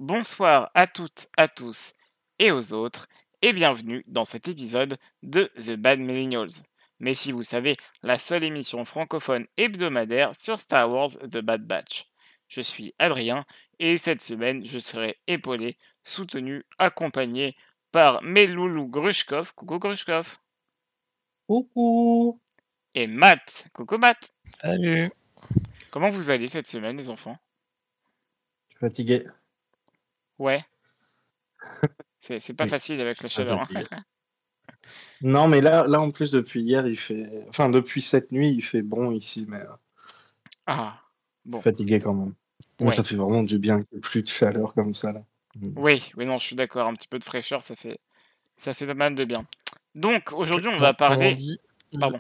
bonsoir à toutes, à tous et aux autres, et bienvenue dans cet épisode de The Bad Millennials. Mais si vous savez, la seule émission francophone hebdomadaire sur Star Wars The Bad Batch. Je suis Adrien, et cette semaine, je serai épaulé, soutenu, accompagné par mes loulous Grushkov, coucou Grushkov, Coucou. et Matt, coucou Matt. Salut. Comment vous allez cette semaine, les enfants? Je suis fatigué. Ouais. C'est pas Oui, facile avec la je suis chaleur. fatigué. Non, mais là, en plus, depuis hier, il fait. Enfin, depuis cette nuit, il fait bon ici, mais Ah, je bon. suis fatigué quand même. Mais Ouais. ça fait vraiment du bien qu'il n'y ait plus de chaleur comme ça, là. Oui, non, je suis d'accord. Un petit peu de fraîcheur, ça fait pas mal de bien. Donc, aujourd'hui, on va Comment on parler. dit Pardon.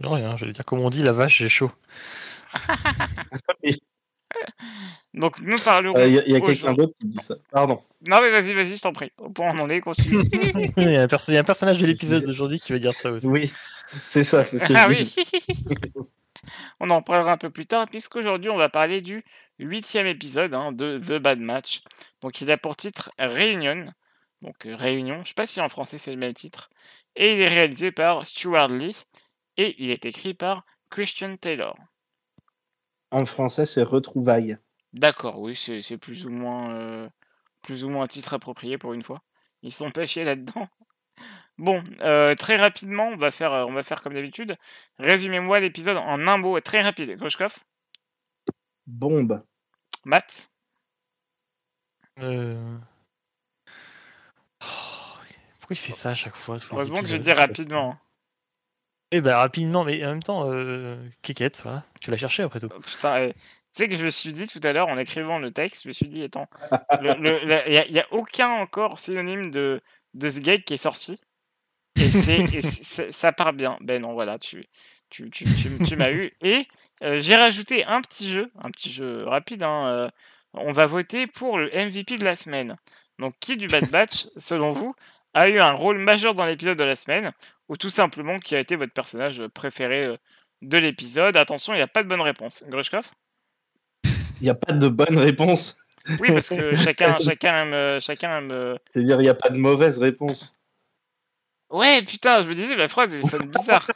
Non, rien, j'allais dire comment on dit la vache, j'ai chaud. Donc, nous parlerons. Il y a quelqu'un aujourd'hui. d'autre qui dit ça. Pardon. Non, mais vas-y, je t'en prie. Au point où on en est, continue. Il y a un personnage de Je l'épisode disais- d'aujourd'hui qui va dire ça aussi. Oui, c'est ça, c'est ce que Ah je oui. dis. On en parlera un peu plus tard, puisqu'aujourd'hui, on va parler du 8e épisode de The Bad Match. Donc, il a pour titre Réunion. Donc, Réunion. Je sais pas si en français c'est le même titre. Et il est réalisé par Stuart Lee. Et il est écrit par Christian Taylor. En français, c'est retrouvailles. D'accord, oui, c'est plus ou moins un titre approprié pour une fois. Ils sont pas chiés là-dedans. Bon, très rapidement, on va faire comme d'habitude. Résumez-moi l'épisode en un mot très rapide. Grushkov, Bombe. Matt, Pourquoi il fait ça à chaque fois tous les heureusement que je épisodes, dis il fait ça. rapidement. Eh ben rapidement, mais en même temps, Kékette, voilà. Tu l'as cherché après tout. Oh, putain, tu sais que je me suis dit tout à l'heure en écrivant le texte, je me suis dit, attends, il y a aucun encore synonyme de ce gag qui est sorti. Et ça part bien. Ben non, voilà, tu m'as eu. Et j'ai rajouté un petit jeu rapide. On va voter pour le MVP de la semaine. Donc, qui du Bad Batch, selon vous, a eu un rôle majeur dans l'épisode de la semaine, ou tout simplement qui a été votre personnage préféré de l'épisode? Attention, il n'y a pas de bonne réponse. Grushkov? Il n'y a pas de bonne réponse. Oui, parce que chacun aime. C'est-à-dire, il n'y a pas de mauvaise réponse. Ouais, putain, je me disais, la phrase, elle sonne bizarre.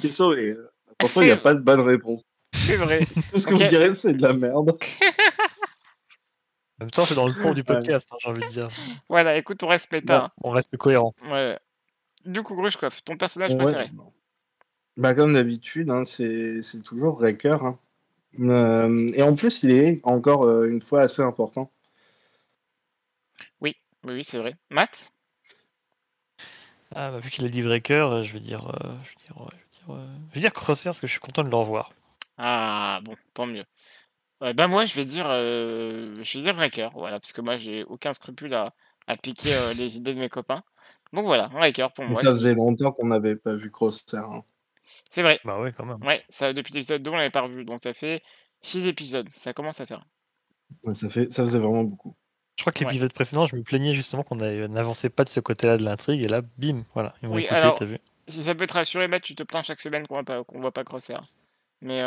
Question est. Attention, il n'y a pas de bonne réponse. C'est vrai. Tout ce que Ok. vous direz, c'est de la merde. En même temps, c'est dans le ton du podcast, j'ai envie de dire. Voilà, écoute, on reste méta. Bon, on reste cohérent. Ouais. Du coup, Grushkov, ton personnage Ouais. préféré? Bah, comme d'habitude, c'est toujours Wrecker. Hein. Et en plus, il est encore une fois assez important. Oui, c'est vrai. Matt? Ah, bah, vu qu'il a dit Breaker, je vais dire Crosshair parce que je suis content de le revoir. Ah, bon, tant mieux. Bah moi, je vais dire Breaker, voilà, parce que moi, j'ai aucun scrupule à piquer les idées de mes copains. Donc voilà, Breaker pour Mais moi. ça faisait longtemps qu'on n'avait pas vu Crosshair. Hein. C'est vrai. Bah ouais, quand même. Ouais, ça, depuis l'épisode 2, on l'avait pas revu, donc ça fait 6 épisodes. Ça commence à faire. Ouais, ça faisait vraiment beaucoup. Je crois que l'épisode précédent, je me plaignais justement qu'on n'avançait pas de ce côté-là de l'intrigue, et là, bim, voilà, ils m'ont écouté, alors, t'as vu. si ça peut te rassurer, Matt, tu te plains chaque semaine qu'on voit pas Crosshair. Mais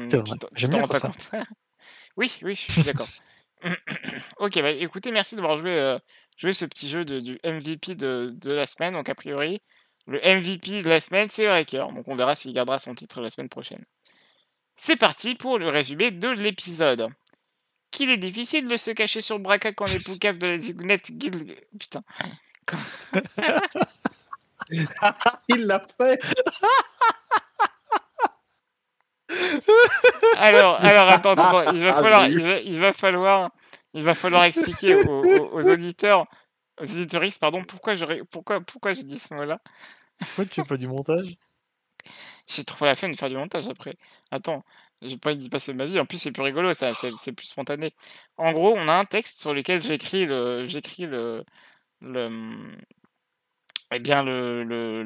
C'est vrai. tu t'en rends pas compte. Oui, je suis d'accord. Ok, bah écoutez, merci d'avoir joué ce petit jeu du MVP de la semaine. Donc a priori, le MVP de la semaine, c'est Wrecker. Donc on verra s'il gardera son titre la semaine prochaine. C'est parti pour le résumé de l'épisode. Qu'il est difficile de se cacher sur le braquage quand les poucaves de la zigounette guild... Putain. Il l'a fait. Alors, attends. Il va falloir expliquer aux auditeurs, aux éditoristes, pardon, pourquoi j'ai dit ce mot-là. Pourquoi tu fais pas du montage? J'ai trop la flemme de faire du montage après. Attends, j'ai pas envie d'y passer ma vie. En plus, c'est plus rigolo, ça, c'est plus spontané. En gros, on a un texte sur lequel j'écris le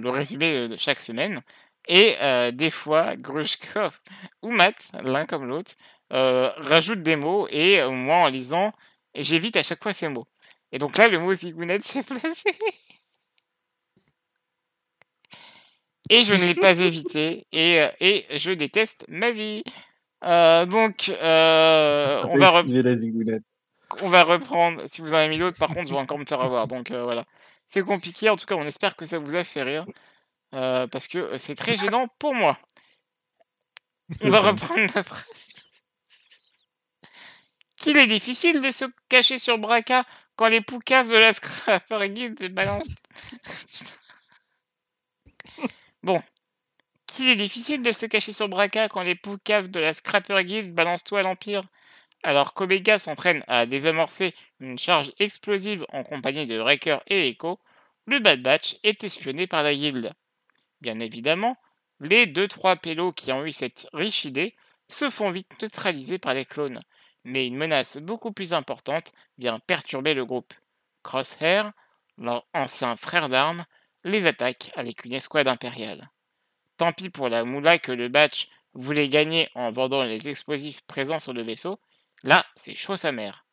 résumé de chaque semaine. Et des fois, Grushkov ou Matt, l'un comme l'autre, rajoute des mots et moi, en lisant, j'évite à chaque fois ces mots. Et donc là, le mot zigounette s'est placé. Et je ne l'ai pas évité et je déteste ma vie. Donc Esquiver la zigounette. on va reprendre. Si vous en avez mis d'autres, par contre, je vais encore me faire avoir. Donc voilà. C'est compliqué. En tout cas, on espère que ça vous a fait rire, parce que, c'est très gênant pour moi. On va reprendre la phrase. Qu'il est difficile de se cacher sur Braca quand les poucaves de la Scrapper Guild balancent. Bon. Qu'il est difficile de se cacher sur Braca quand les poucaves de la Scrapper Guild balancent tout à l'Empire. Alors qu'Omega s'entraîne à désamorcer une charge explosive en compagnie de Wrecker et Echo, le Bad Batch est espionné par la Guilde. Bien évidemment, les 2-3 pélos qui ont eu cette riche idée se font vite neutraliser par les clones, mais une menace beaucoup plus importante vient perturber le groupe. Crosshair, leur ancien frère d'armes, les attaque avec une escouade impériale. Tant pis pour la moula que le Batch voulait gagner en vendant les explosifs présents sur le vaisseau, là c'est chaud sa mère.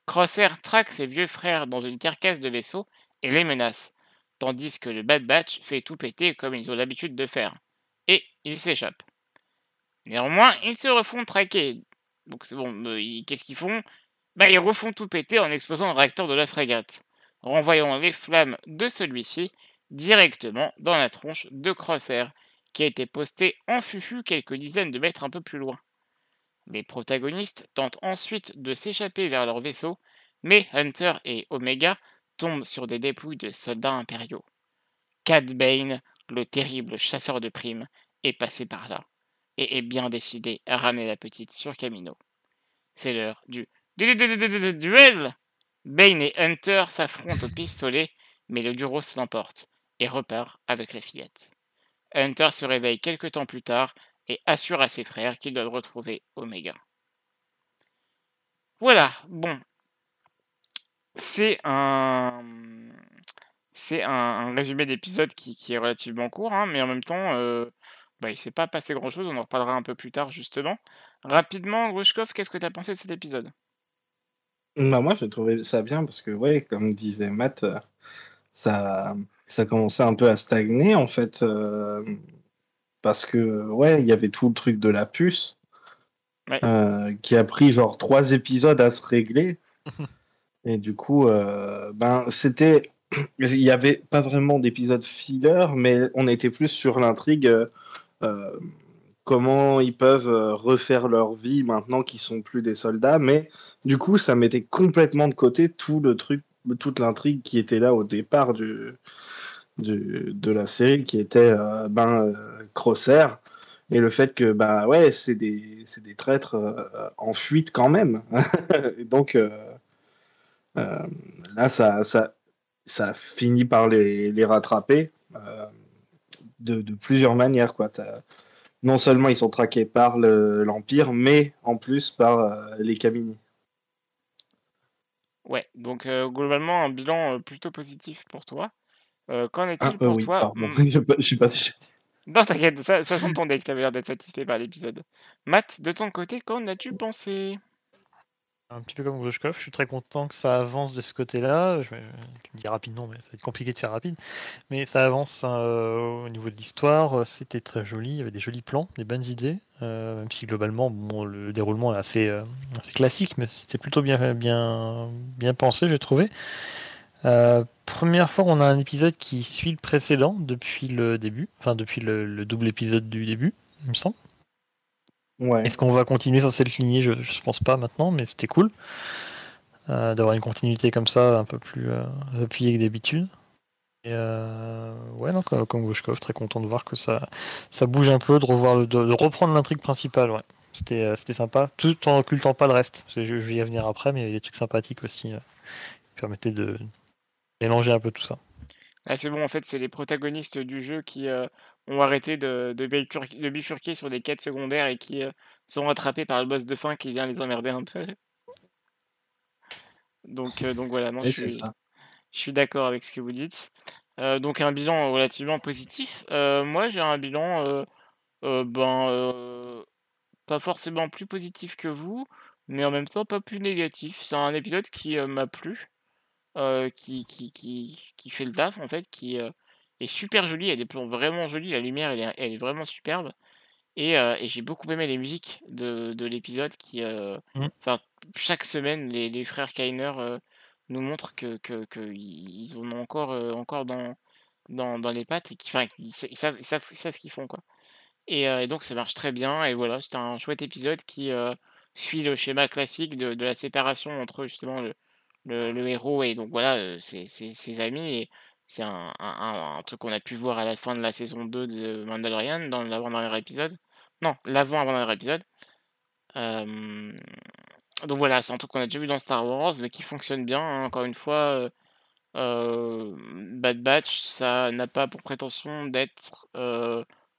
Crosshair traque ses vieux frères dans une carcasse de vaisseau et les menace, tandis que le Bad Batch fait tout péter comme ils ont l'habitude de faire. Et ils s'échappent. Néanmoins, ils se refont traquer. Donc c'est bon, qu'est-ce qu'ils font? Ils refont tout péter en explosant le réacteur de la frégate, renvoyant les flammes de celui-ci directement dans la tronche de Crosshair, qui a été posté en fufu quelques dizaines de mètres un peu plus loin. Les protagonistes tentent ensuite de s'échapper vers leur vaisseau, mais Hunter et Omega tombent sur des dépouilles de soldats impériaux. Cad Bane, le terrible chasseur de primes, est passé par là, et est bien décidé à ramener la petite sur Camino. C'est l'heure du duel. Bane et Hunter s'affrontent au pistolet, mais le Duros l'emporte, et repart avec la fillette. Hunter se réveille quelque temps plus tard, et assure à ses frères qu'ils doivent retrouver Omega. Voilà, bon, c'est un, un résumé d'épisode qui est relativement court, hein, mais en même temps, il s'est pas passé grand-chose, on en reparlera un peu plus tard justement. Rapidement, Grushkov, qu'est-ce que tu as pensé de cet épisode? Bah, moi, j'ai trouvé ça bien parce que, ouais, comme disait Matt, ça, ça commençait un peu à stagner, en fait, parce que, ouais, il y avait tout le truc de la puce, Ouais, qui a pris genre 3 épisodes à se régler. Et du coup, c'était. Il n'y avait pas vraiment d'épisode filler, mais on était plus sur l'intrigue. Euh, Comment ils peuvent refaire leur vie maintenant qu'ils sont plus des soldats. Mais du coup, ça mettait complètement de côté tout le truc, toute l'intrigue qui était là au départ de la série, qui était Crosshair. Et le fait que, bah ouais, c'est des traîtres en fuite quand même. Et donc, euh, là, ça finit par les rattraper de plusieurs manières, quoi. Non seulement ils sont traqués par l'Empire, mais en plus par les Kamini. ouais, donc globalement, un bilan plutôt positif pour toi. Qu'en Ah, est-il pour oui, toi? pardon. Je sais pas si j'ai... Non, t'inquiète, ça s'entendait que t'avais l'air d'être satisfait par l'épisode. Matt, de ton côté, qu'en as-tu pensé? Un petit peu comme Grushkov, je suis très content que ça avance de ce côté-là. Tu me dis rapidement, mais ça va être compliqué de faire rapide. Mais ça avance au niveau de l'histoire, c'était très joli, il y avait des jolis plans, des bonnes idées, même si globalement, bon, le déroulement est assez classique, mais c'était plutôt bien pensé, j'ai trouvé. Première fois qu'on a un épisode qui suit le précédent depuis le début, enfin depuis le double épisode du début, il me semble. Ouais. Est-ce qu'on va continuer sur cette lignée? Je pense pas maintenant, mais c'était cool d'avoir une continuité comme ça, un peu plus appuyée que d'habitude. Et ouais, non, comme Grushkov, très content de voir que ça bouge un peu, de reprendre l'intrigue principale. Ouais. C'était sympa, tout en occultant pas le reste. Je vais y revenir après, mais il y avait des trucs sympathiques aussi qui permettaient de mélanger un peu tout ça. Ah, c'est bon, en fait, c'est les protagonistes du jeu qui ont arrêté de bifurquer sur des quêtes secondaires et qui sont rattrapés par le boss de fin qui vient les emmerder un peu. Donc voilà, non, Et c'est ça. je suis d'accord avec ce que vous dites. Donc un bilan relativement positif. Moi, j'ai un bilan, pas forcément plus positif que vous, mais en même temps pas plus négatif. C'est un épisode qui m'a plu, qui fait le taf en fait, est super jolie, il y a des plans vraiment jolis, la lumière elle est vraiment superbe et j'ai beaucoup aimé les musiques de l'épisode Mmh. enfin, chaque semaine les frères Kainer, nous montrent qu'ils en ont encore dans les pattes et ils savent ce qu'ils font, quoi et donc ça marche très bien et voilà, c'était un chouette épisode qui suit le schéma classique de la séparation entre justement le héros et donc voilà, ses amis et c'est un truc qu'on a pu voir à la fin de la saison 2 de Mandalorian dans l'avant-dernier épisode. Non, l'avant-avant-dernier épisode. Hem, donc voilà, c'est un truc qu'on a déjà vu dans Star Wars, mais qui fonctionne bien, hein, encore une fois, Bad Batch, ça n'a pas pour prétention d'être,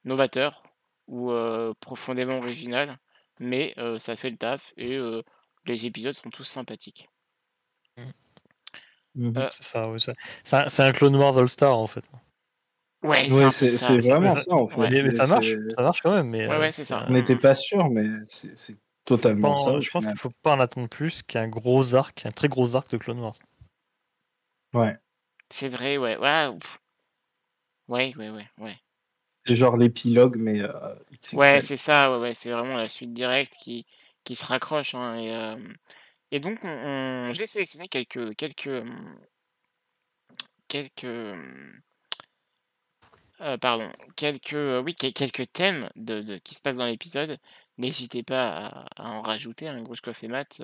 novateur ou, profondément original, mais ça fait le taf et les épisodes sont tous sympathiques. Mhm. Heu, C'est ça, ouais, c'est un Clone Wars All-Star en fait. ouais, c'est Ouais, un peu ça, c'est c'est Mais vraiment ça, ça en fait. ouais, mais ça marche quand même, mais ouais, ouais, c'est ça. On n'était pas sûr, mais c'est totalement ça au je pense final. qu'il faut pas en attendre plus qu'un gros arc, un très gros arc de Clone Wars. Ouais. C'est vrai, ouais, ouais, ouais, ouais, ouais, ouais. C'est genre l'épilogue, mais Ouais, XXL. c'est ça, ouais, ouais, c'est vraiment la suite directe qui se raccroche, hein et donc j'ai sélectionné pardon, oui, quelques thèmes de qui se passent dans l'épisode. N'hésitez pas à en rajouter, hein, Grushkov et Matt,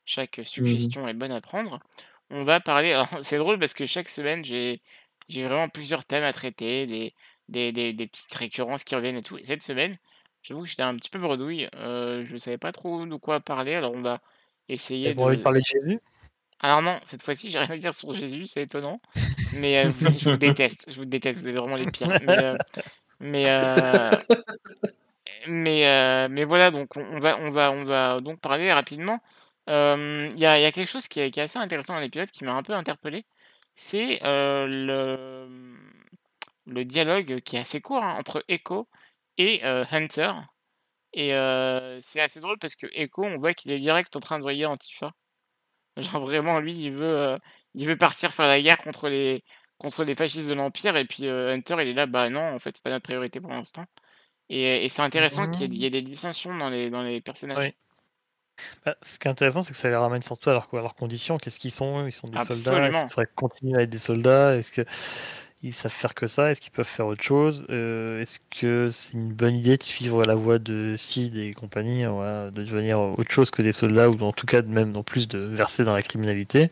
chaque Mhm. suggestion est bonne à prendre. On va parler alors c'est drôle parce que chaque semaine, j'ai vraiment plusieurs thèmes à traiter, des petites récurrences qui reviennent et tout et cette semaine, j'avoue que j'étais un petit peu bredouille, je ne savais pas trop de quoi parler, alors on va T'avais essayer pas envie de de parler de Jésus? alors non, cette fois-ci, j'ai rien à dire sur Jésus, c'est étonnant, mais je vous déteste, vous êtes vraiment les pires, mais heu mais voilà, donc on va donc parler rapidement. Il y a quelque chose qui est assez intéressant dans l'épisode, qui m'a un peu interpellé. C'est, le dialogue qui est assez court, hein, entre Echo et Hunter et c'est assez drôle parce que Echo, on voit qu'il est direct en train de envoyer Antifa. Genre vraiment lui, il veut partir faire la guerre contre les fascistes de l'Empire et puis, Hunter, il est là: «Bah non, en fait, c'est pas notre priorité pour l'instant». Et c'est intéressant qu'il y ait des dissensions dans les personnages. Oui. Bah, ce qui est intéressant, c'est que ça les ramène surtout à leurs conditions. Qu'est-ce qu'ils sont? Ils sont des soldats. Est-ce qu'il Absolument. faudrait continuer à être des soldats? Est-ce qu'ils savent faire que ça? Est-ce qu'ils peuvent faire autre chose? Est-ce que c'est une bonne idée de suivre la voie de Sid et compagnie, voilà, de devenir autre chose que des soldats ou en tout cas même non plus de verser dans la criminalité?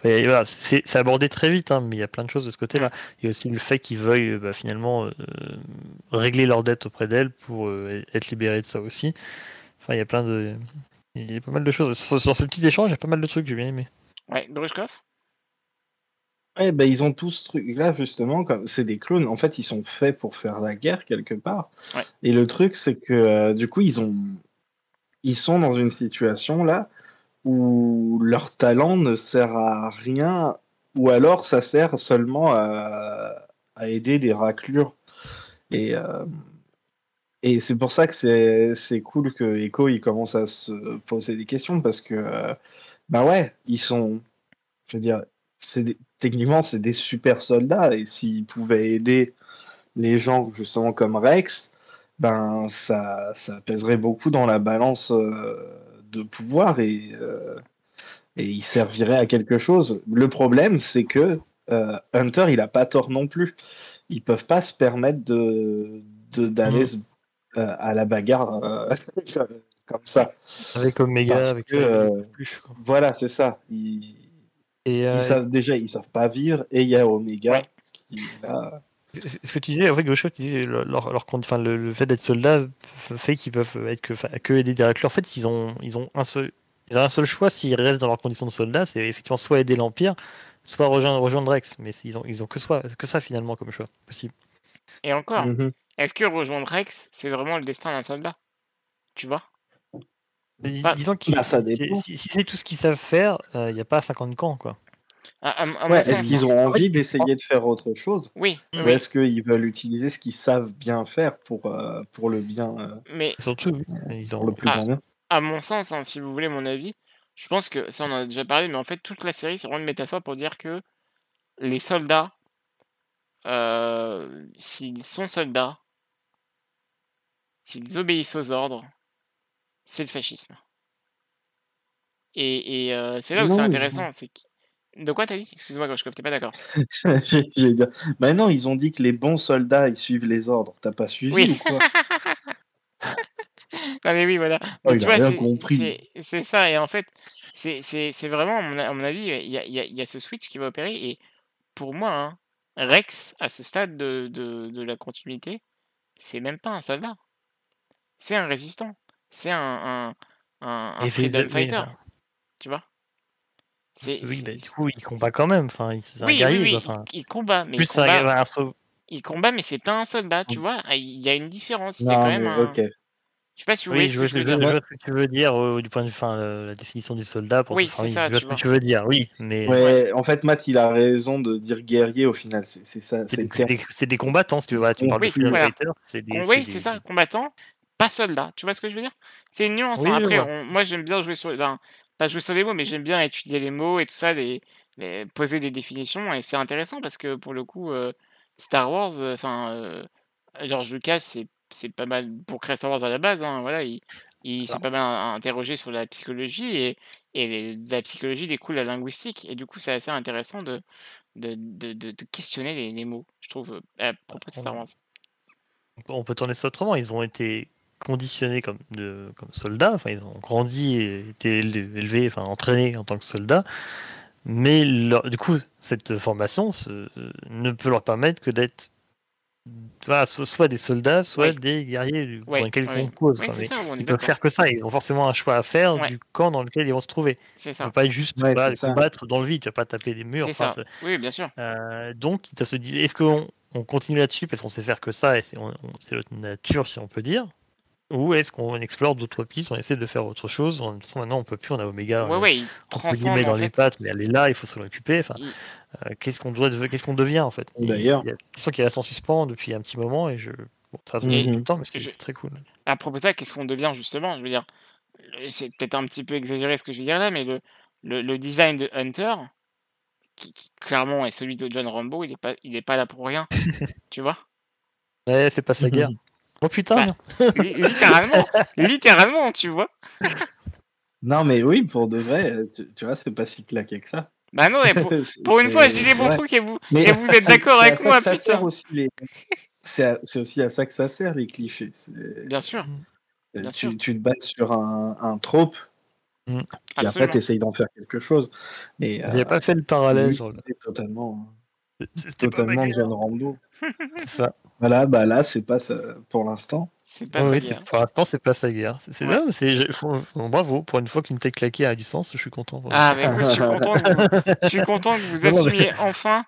Et voilà, c'est abordé très vite, hein, mais il y a plein de choses de ce côté-là. Mmh. Il y a aussi le fait qu'ils veuillent finalement régler leurs dettes auprès d'elle pour être libérés de ça aussi. Enfin, il y a pas mal de choses. Sur ce petit échange, il y a pas mal de trucs que j'ai bien aimé. Ouais, Grushkov? Ouais, bah, ils ont tous ce truc-là, justement, comme c'est des clones. En fait, ils sont faits pour faire la guerre quelque part. Ouais. Et le truc, c'est que du coup, ils sont dans une situation là où leur talent ne sert à rien, ou alors ça sert seulement à aider des raclures. Et, euh, et c'est pour ça que c'est cool que Echo il commence à se poser des questions parce que bah ouais, ils sont, je veux dire, techniquement c'est des super soldats et s'ils pouvaient aider les gens justement comme Rex, ben ça pèserait beaucoup dans la balance de pouvoir et il servirait à quelque chose. Le problème, c'est que Hunter, il a pas tort non plus. Ils peuvent pas se permettre d'aller à la bagarre comme ça. Avec Omega, Parce avec que, ça, ils peuvent plus, quoi. voilà, c'est ça. Et Ils savent déjà, ils savent pas vivre, et il y a Omega Ouais. qui est là. ce que tu disais, en fait, Gaucho, tu disais enfin, le fait d'être soldat fait qu'ils peuvent être que aider des raclures. En fait, ils ont un seul choix s'ils restent dans leurs conditions de soldats, c'est effectivement soit aider l'Empire, soit rejoindre Rex. Mais ils ont que ça finalement comme choix possible. Et encore, Mhm. est-ce que rejoindre Rex, c'est vraiment le destin d'un soldat? Tu vois? Pas Disons que Bah, ça si, dépend. si c'est tout ce qu'ils savent faire, il n'y a pas 50 camps, quoi. à mon Ouais, est-ce sens, qu'ils hein. ont En fait, envie d'essayer de faire autre chose? Oui, oui, Ou oui, est-ce qu'ils veulent utiliser ce qu'ils savent bien faire pour le bien, mais surtout, oui, pour le plus à grand bien? à mon sens, hein, si vous voulez mon avis, je pense que ça, on en a déjà parlé, mais en fait, toute la série, c'est vraiment une métaphore pour dire que les soldats s'ils sont soldats, s'ils obéissent aux ordres, c'est le fascisme. Et c'est là où c'est Non, intéressant, c'est que de quoi t'as dit? Excuse-moi, Grushkov, tu pas d'accord? j'allais dire. Bah non, ils ont dit que les bons soldats, ils suivent les ordres. T'as pas suivi Oui. ou quoi? Non mais oui, voilà. Oh, Mais il tu a vois, rien compris. c'est ça et en fait, c'est vraiment à mon avis, il y a ce switch qui va opérer et pour moi, hein, Rex, à ce stade de la continuité, c'est même pas un soldat, c'est un résistant, c'est un Et fait- freedom oui, fighter, tu vois? C'est oui, bah, c'est du coup, il combat c quand même. Enfin, c'est un oui, oui, guerrier, quoi. oui, Enfin, il combat, mais plus c'est un saut. il combat, mais c'est pas un soldat, tu vois? Ah, il y a une différence, il fait quand Non, même mais un ok. je sais pas si vous voyez Oui, ce que je veux dire? Moi, je vois ce que tu veux dire du point de vue, enfin, la définition du soldat. Oui, Enfin, c'est oui, je ça, vois tu ce que vois? tu veux dire. Oui, mais Ouais. ouais, en fait, Matt, il a raison de dire guerrier au final. C'est ça, c'est c'est des, le terme c'est des combattants, si tu veux. Voilà, tu me parles de Oui, freedom compris. voilà. fighter, Oui, c'est ça, combattant, pas soldat. Tu vois ce que je veux dire? C'est une nuance, hein. Oui, je Après, vois. moi, j'aime bien jouer sur, ben, pas jouer sur les mots, mais j'aime bien étudier les mots et tout ça, poser des définitions. Et c'est intéressant parce que pour le coup, Star Wars, enfin, George Lucas, c'est pas mal pour créer Star Wars à la base. Hein, voilà, il s'est Alors, pas mal interrogé sur la psychologie et de la psychologie découle la linguistique. Et du coup, c'est assez intéressant de questionner les mots, je trouve, à propos de Star Wars. on peut tourner ça autrement. Ils ont été conditionnés comme soldats. Enfin, ils ont grandi et été élevés, enfin, entraînés en tant que soldats. Mais du coup, cette formation ne peut leur permettre que d'être voilà, soit des soldats, soit Oui, des guerriers pour oui, une oui, oui. quelconque cause. Oui, Quoi. c'est Mais ça, on est ils peuvent d'accord. faire que ça. Ils ont forcément un choix à faire Ouais, du camp dans lequel ils vont se trouver. c'est Tu peux ça, pas juste Ouais, c'est voilà, ça. combattre dans le vide. Tu vas pas taper des murs. c'est Enfin, ça. Oui, bien sûr. donc, ils doivent se dire, est-ce qu'on continue là-dessus parce qu'on sait faire que ça et c'est notre nature, si on peut dire, ou est-ce qu'on explore d'autres pistes, on essaie de faire autre chose en disant maintenant on peut plus, on a Oméga Ouais, ouais, il entre guillemets transcende en dans les fait. pattes, mais elle est là, il faut s'en occuper. Enfin, Il... qu'est-ce qu'est-ce qu'on devient en fait? Et il D'ailleurs. y a une question qui reste en suspens depuis un petit moment et bon, ça va prendre Et beaucoup de Mhm. temps, mais je... c'est très cool. à propos de ça, qu'est-ce qu'on devient justement? Je veux dire, c'est peut-être un petit peu exagéré ce que je veux dire là, mais le design de Hunter, qui clairement est celui de John Rambo, il est pas là pour rien, tu vois? Ouais, c'est pas sa guerre. Oh putain, Bah, non. littéralement, littéralement, tu vois? Non, mais oui, pour de vrai, tu vois, c'est pas si claqué que ça. Bah non, mais C'est pour une fois, je dis des c'est bons vrai. trucs Mais et vous êtes d'accord c'est à avec ça que moi, ça sert putain! aussi c'est aussi à ça que ça sert les clichés. Bien sûr, bien sûr, Tu te bases sur un trope, Mm. puis après tu absolument. essayes d'en faire quelque chose. Et J'avais pas fait le parallèle, lui, genre, c'était c'était pas ma totalement guerre. John Rambo. C'est ça. Voilà, bah là, c'est pas ça pour l'instant. C'est pas Oui, sa oui, guerre. pour l'instant, c'est pas sa guerre. Ouais. Bravo, pour une fois qu'une tête claquée a du sens, je suis content. Vraiment. Ah, bah écoute, je suis content que vous Non, non, mais- assumiez enfin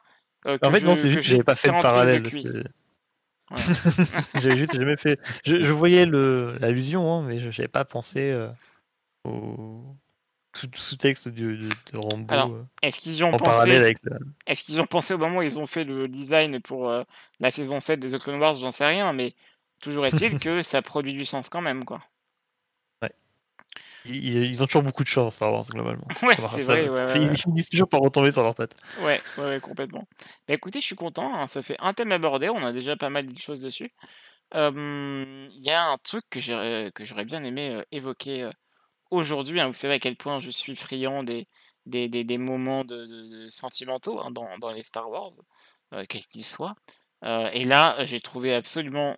En fait, non, c'est que juste que j'ai j'avais pas fait le 40 kilos de parallèle. QI. Voilà. J'avais juste jamais fait. Je voyais l'allusion, hein, mais je n'avais pas pensé au sous-texte de Alors, Rambo est-ce qu'ils y ont en parallèle pensé? avec. Est-ce qu'ils ont pensé au moment où ils ont fait le design pour la saison 7 de The Clone Wars? J'en sais rien, mais toujours est-il que ça produit du sens quand même, quoi. Ouais. Ils ont toujours beaucoup de chance dans Star Wars, globalement. Ouais, c'est vrai, ouais, ouais, Ils ouais. finissent toujours par retomber sur leurs pattes. Ouais, ouais, ouais, complètement. Bah écoutez, je suis content, hein, ça fait un thème abordé, on a déjà pas mal de choses dessus. Il y a un truc que j'aurais bien aimé évoquer aujourd'hui, hein. Vous savez à quel point je suis friand des moments de sentimentaux hein, dans les Star Wars, quels qu'ils soient. Et là, j'ai trouvé absolument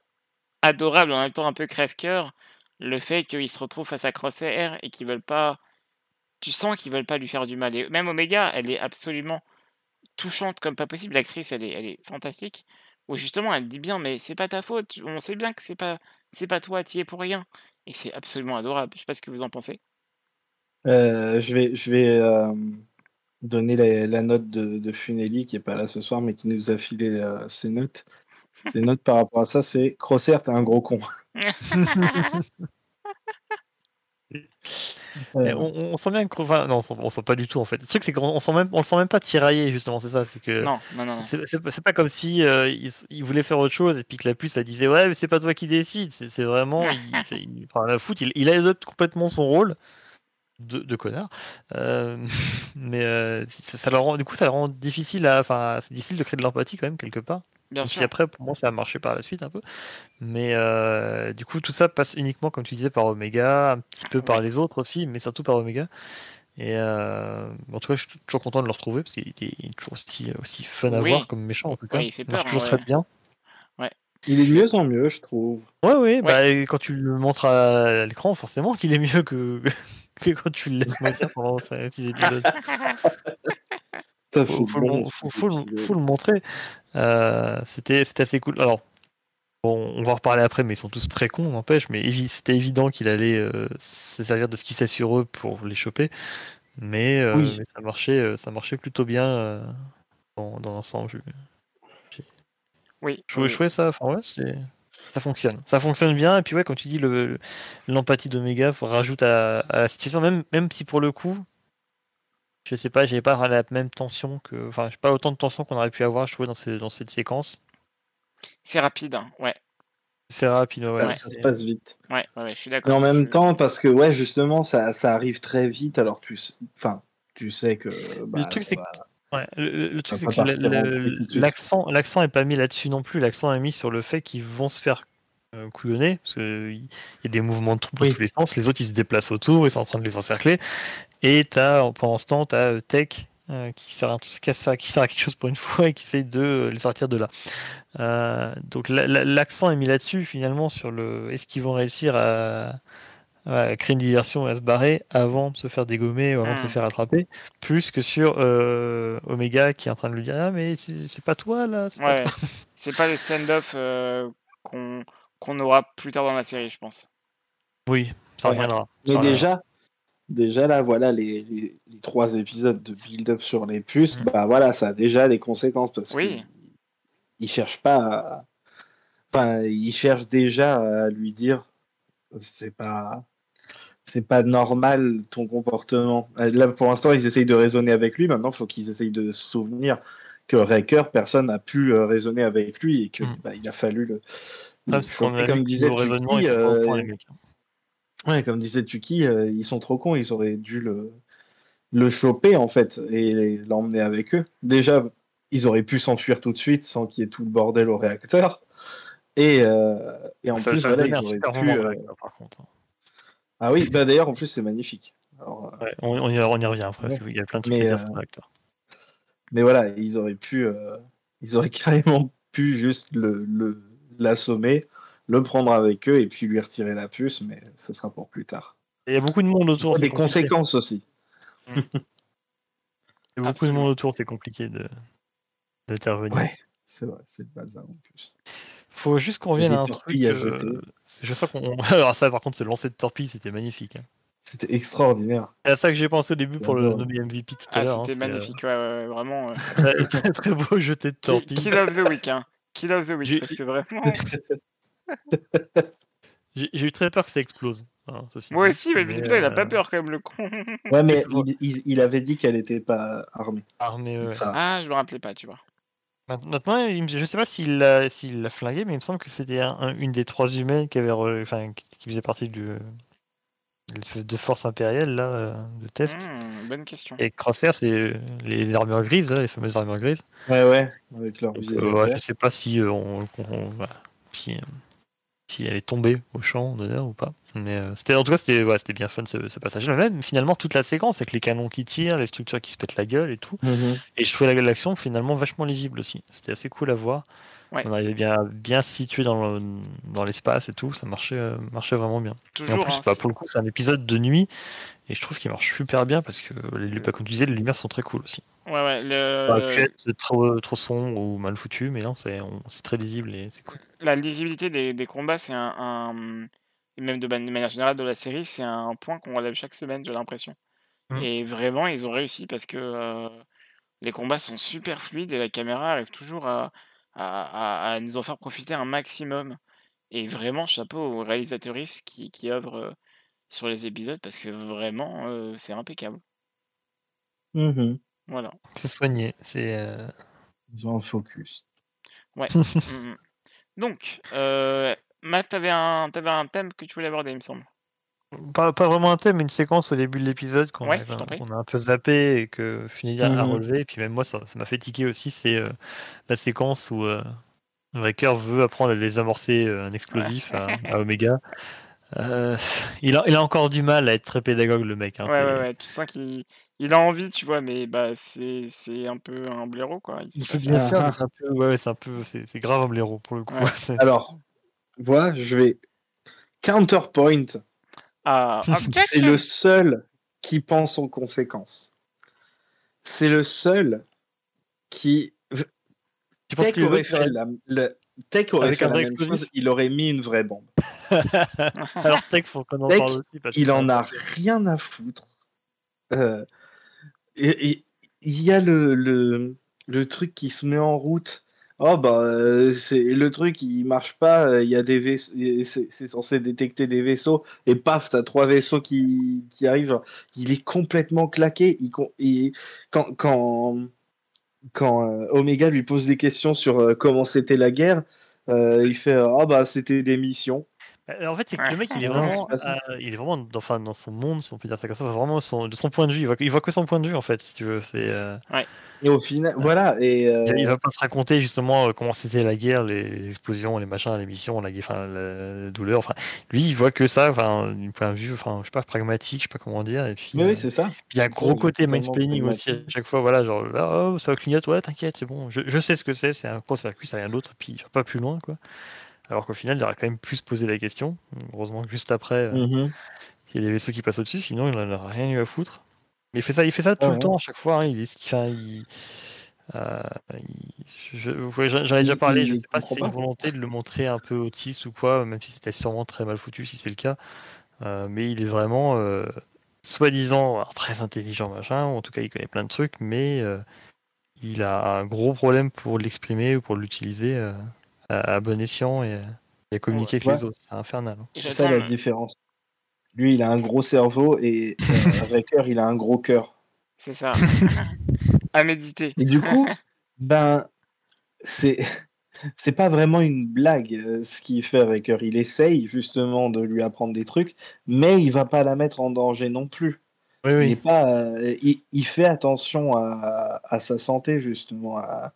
adorable, en même temps un peu crève-cœur, le fait qu'ils se retrouvent face à Crosshair et qu'ils veulent pas. Tu sens qu'ils veulent pas lui faire du mal. Et même Omega, elle est absolument touchante comme pas possible. L'actrice, elle est fantastique. Où justement, elle dit bien, mais c'est pas ta faute. On sait bien que c'est pas toi, t'y es pour rien. Et c'est absolument adorable. Je sais pas ce que vous en pensez. Je vais donner la note de Funeli qui est pas là ce soir, mais qui nous a filé ses notes. Ses notes par rapport à ça, c'est Crosshair, t'es un gros con. Et Euh, on sent bien que. Enfin, non, on sent pas du tout en fait. Le truc, c'est on le sent même pas tiraillé, justement, c'est ça. C'est que. Non, non, non, non. C'est pas comme si il voulait faire autre chose et puis que la puce elle disait ouais mais c'est pas toi qui décide, c'est vraiment enfin la foot il adopte complètement son rôle de connard. Euh, mais ça le rend, du coup ça le rend difficile c'est difficile de créer de l'empathie quand même quelque part. Bien Et puis sûr. après, pour moi, ça a marché par la suite un peu. Mais du coup, tout ça passe uniquement, comme tu disais, par Omega, un petit peu par Ouais. les autres aussi, mais surtout par Omega. Et en tout cas, je suis toujours content de le retrouver parce qu'il est toujours aussi fun à Oui. voir comme méchant en tout cas. Ouais, il fait Il marche peur, toujours hein, très ouais. bien. Ouais. Il est de Je suis mieux en mieux, je trouve. Ouais, Ouais. bah, et quand tu le montres à l'écran, forcément qu'il est mieux que, que quand tu le laisses mentir pendant 6 épisodes. Ça Faut, fait faut le, bon mon- 6 faut épisodes. le montrer. C'était assez cool. Alors, bon, on va en reparler après, mais ils sont tous très cons, n'empêche. Mais c'était évident qu'il allait se servir de ce qu'il sait sur eux pour les choper. Oui. Mais ça marchait plutôt bien dans l'ensemble. Oui. Je Oui. trouvais ça, enfin ouais, ça fonctionne. Ça fonctionne bien. Et puis ouais, comme tu dis, l'empathie d'Omega rajoute à la situation, même si pour le coup, je sais pas, j'avais pas la même tension que, enfin, j'ai pas autant de tension qu'on aurait pu avoir, je trouvais dans cette séquence. C'est rapide, hein. Ouais. C'est rapide, ouais. Ouais. Ça se passe vite. Ouais. Ouais, je suis Mais en d'accord. même temps, parce que ouais, justement, ça arrive très vite, alors enfin, tu sais que Le bah truc, ça c'est que, va, ouais, le ça truc, va c'est pas que partir en couille tout de suite. l'accent est pas mis là-dessus non plus. L'accent est mis sur le fait qu'ils vont se faire couillonner, parce qu'il y a des mouvements de troupes dans Oui. tous les sens. Les autres, ils se déplacent autour, ils sont en train de les encercler. Et pendant ce temps, tu as Tech qui sert à quelque chose pour une fois et qui essaye de les sortir de là. Donc l'accent est mis là-dessus, finalement, sur est-ce qu'ils vont réussir à créer une diversion et à se barrer avant de se faire dégommer ou avant de se faire attraper, plus que sur Omega qui est en train de lui dire ah mais c'est pas toi là, c'est pas Ouais. toi. C'est pas le stand-off qu'on qu'on aura plus tard dans la série, je pense. Oui, ça Ouais. reviendra. Mais Ça reviendra. déjà là, voilà les 3 épisodes de build-up sur les puces, Mm. bah voilà, ça a déjà des conséquences parce que Oui. ils cherchent pas, enfin, ils cherchent déjà à lui dire, c'est pas, c'est pas normal ton comportement. Là, pour l'instant, ils essayent de raisonner avec lui. Maintenant, il faut qu'ils essayent de se souvenir que Wrecker, personne n'a pu raisonner avec lui et que Mm. bah, il a fallu Ah, le parce qu'on choper. a vu Comme que disait niveau raisonnement, ils Tuki, sont pas au point les mecs. ouais, comme disait Tuki, ils sont trop cons. Ils auraient dû le choper en fait et l'emmener avec eux. Déjà, ils auraient pu s'enfuir tout de suite sans qu'il y ait tout le bordel au réacteur. Et en plus, Ça voilà, donnait ils un auraient super moment pu. le réacteur par contre. Ah oui, bah d'ailleurs, en plus, c'est magnifique. Alors, Ouais, on y revient après, ouais. parce qu'il y a plein de trucs à Mais, dire sur le réacteur. mais voilà, ils auraient carrément pu juste l'assommer, le prendre avec eux et puis lui retirer la puce, mais ce sera pour plus tard. Il y a beaucoup de monde Il autour, faut c'est des compliqué. conséquences aussi. Il y a beaucoup de monde Absolument. autour, c'est compliqué d'intervenir. Ouais, c'est vrai, c'est le bazar en plus. Faut juste qu'on Il y a revienne à des un torpilles truc. à jeter. Je sens qu'on. Alors, ça, par contre, ce lancer de torpille, c'était magnifique. Hein. C'était extraordinaire. C'est à ça que j'ai pensé au début pour le J'adore. nommer MVP tout à Ah, l'heure. Hein. c'était magnifique. Ouais, ouais, ouais, vraiment. Très, très, très beau jeté de torpille. Kill of the week, hein. Kill of the week, J'ai parce que vraiment. j'ai eu très peur que ça explose. Hein, ceci Moi dit. aussi, mais je me dis, putain, il a pas peur quand même, le con. Ouais, mais Faut- il avait dit qu'elle n'était pas armée. armé, Donc ouais. ça. Ah, je me rappelais pas, tu vois. Maintenant, je sais pas s'il l'a flingué, mais il me semble que c'était une des 3 humaines qui avait, qui faisait partie de l'espèce de force impériale là, de test. Bonne question. Et Crosshair, c'est les armures grises, là, les fameuses armures grises. Ouais, avec leur Donc, viseur ouais, vert. je sais pas si voilà, si elle est tombée au champ d'honneur ou pas. Mais en tout cas, c'était bien fun ce passage-là. Même finalement, toute la séquence avec les canons qui tirent, les structures qui se pètent la gueule et tout. Et je trouvais l'action finalement vachement lisible aussi. C'était assez cool à voir. Ouais. On arrivait bien se situer dans l'espace et tout. Ça marchait vraiment bien. Et en Toujours, plus, hein, pour le coup, c'est un épisode de nuit. Et je trouve qu'il marche super bien parce que, comme tu disais, les lumières sont très cool aussi. Ouais, ouais. Ça aurait pu être trop sombre ou mal foutu, mais non, c'est très lisible et c'est cool. La lisibilité des combats, c'est et même de manière générale de la série, c'est un point qu'on relève chaque semaine, j'ai l'impression. Mm. Et vraiment, ils ont réussi parce que les combats sont super fluides et la caméra arrive toujours à nous en faire profiter un maximum. Et vraiment, chapeau aux réalisatrices qui œuvrent sur les épisodes parce que vraiment, c'est impeccable. Voilà. C'est soigné. Ils ont un focus. Ouais. Mmh. Donc, Matt, t'avais un thème que tu voulais aborder, il me semble. Pas vraiment un thème, mais une séquence au début de l'épisode qu'on Ouais, je t'en prie. a un peu zappé et que Finny a relevé. Et puis même moi, ça m'a fait tiquer aussi. C'est la séquence où Wrecker veut apprendre à désamorcer un explosif à Omega. Il a encore du mal à être très pédagogue, le mec. Hein, Ouais, tu sens qu'il a envie, tu vois, mais bah, c'est un peu un blaireau, quoi, il sait il pas veut bien faire. faire, mais c'est grave un blaireau pour le coup. Ouais. Alors, voilà, je vais counterpoint. Ah, C'est le objection! seul qui pense aux conséquences. C'est le seul qui. Tu penses Tech que les aurait autres fait Tech aurait avec fait un la vrai même chose, explosif il aurait mis une vraie bombe. Alors Tech, faut qu'on en Tech, parle aussi parce que il c'est en a incroyable. rien à foutre. Euh, et il y a le truc qui se met en route. Oh bah c'est le truc il marche pas, il y a des vaisseaux, c'est censé détecter des vaisseaux et paf t'as 3 vaisseaux qui arrivent. Genre, il est complètement claqué. Quand Omega lui pose des questions sur comment c'était la guerre, il fait ah bah c'était des missions. En fait, c'est que le mec, Non, c'est pas ça. il est vraiment dans son monde, si on peut dire ça comme ça, vraiment de son point de vue. Il voit que son point de vue, en fait, si tu veux. Ouais. Et au final, voilà. Et Il va pas te raconter justement comment c'était la guerre, les explosions, les machins, les missions, la guerre, enfin, la douleur. Enfin, lui, il voit que ça, enfin, du point de vue, enfin, je sais pas, pragmatique, je sais pas comment dire. Et puis, mais oui, c'est ça. il y a un C'est ça, gros il est côté totalement mansplaining aussi à pragmatique. chaque fois. Voilà, genre, ah, oh, ça clignote, ouais, t'inquiète, c'est bon. Je sais ce que c'est un court-circuit, c'est rien d'autre. Puis, il va pas plus loin, quoi. Alors qu'au final, il aurait quand même pu se poser la question. Heureusement que juste après, Mhm. il y a des vaisseaux qui passent au-dessus, sinon il en aurait rien eu à foutre. Mais il fait ça Ouais, tout le ouais. temps, à chaque fois. Hein. Euh, ouais, j'en ai déjà parlé, je Il sais pas si comprend c'est une pas. volonté de le montrer un peu autiste ou quoi, même si c'était sûrement très mal foutu si c'est le cas. Mais il est vraiment soi-disant alors, très intelligent, machin, ou en tout cas il connaît plein de trucs, mais il a un gros problème pour l'exprimer ou pour l'utiliser à bon escient et à communiquer avec Ouais, les autres. C'est infernal. Hein. c'est ça J'attends la le... différence. Lui, il a un gros cerveau et Wrecker, il a un gros cœur. C'est ça. À méditer. Et du coup, ben, c'est c'est pas vraiment une blague ce qu'il fait Wrecker. Il essaye justement de lui apprendre des trucs, mais il va pas la mettre en danger non plus. Oui, Il oui. est pas, il fait attention à sa santé justement, à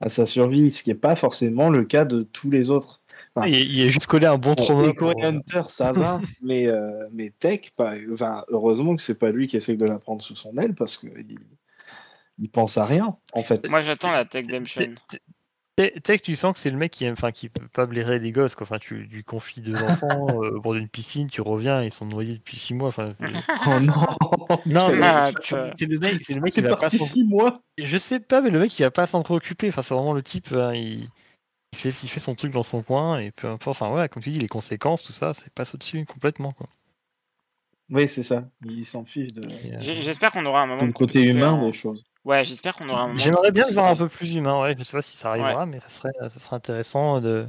sa survie, ce qui est pas forcément le cas de tous les autres. Enfin, Il a juste collé un bon bon, trauma Echo pour. et Hunter, ça va, mais Tech, enfin, heureusement que c'est pas lui qui essaye de la prendre sous son aile parce qu'il il pense à rien, en fait. Moi, j'attends la Tech Demption. Tech, tu sens que c'est le mec qui aime, enfin, qui peut pas blairer les gosses, quoi. Enfin, tu lui confies 2 enfants au bord d'une piscine, tu reviens, ils sont noyés depuis 6 mois. Enfin, Oh non, non, mais Matt. c'est le mec qui t'es va pas parti s'en. 6 mois. Je sais pas, mais le mec il va pas s'en préoccuper. Enfin, c'est vraiment le type, hein, il fait son truc dans son coin et peu importe. Enfin, voilà, comme tu dis, les conséquences, tout ça, c'est passe au-dessus complètement, quoi. Oui, c'est ça. Il s'en fiche de Et, J'espère qu'on aura un moment tout de le côté complicité. humain des choses. Ouais, j'espère qu'on aura un moment de j'aimerais bien le voir un complicité. peu plus humain, ouais. Je sais pas si ça Ouais. arrivera, mais ça serait intéressant de.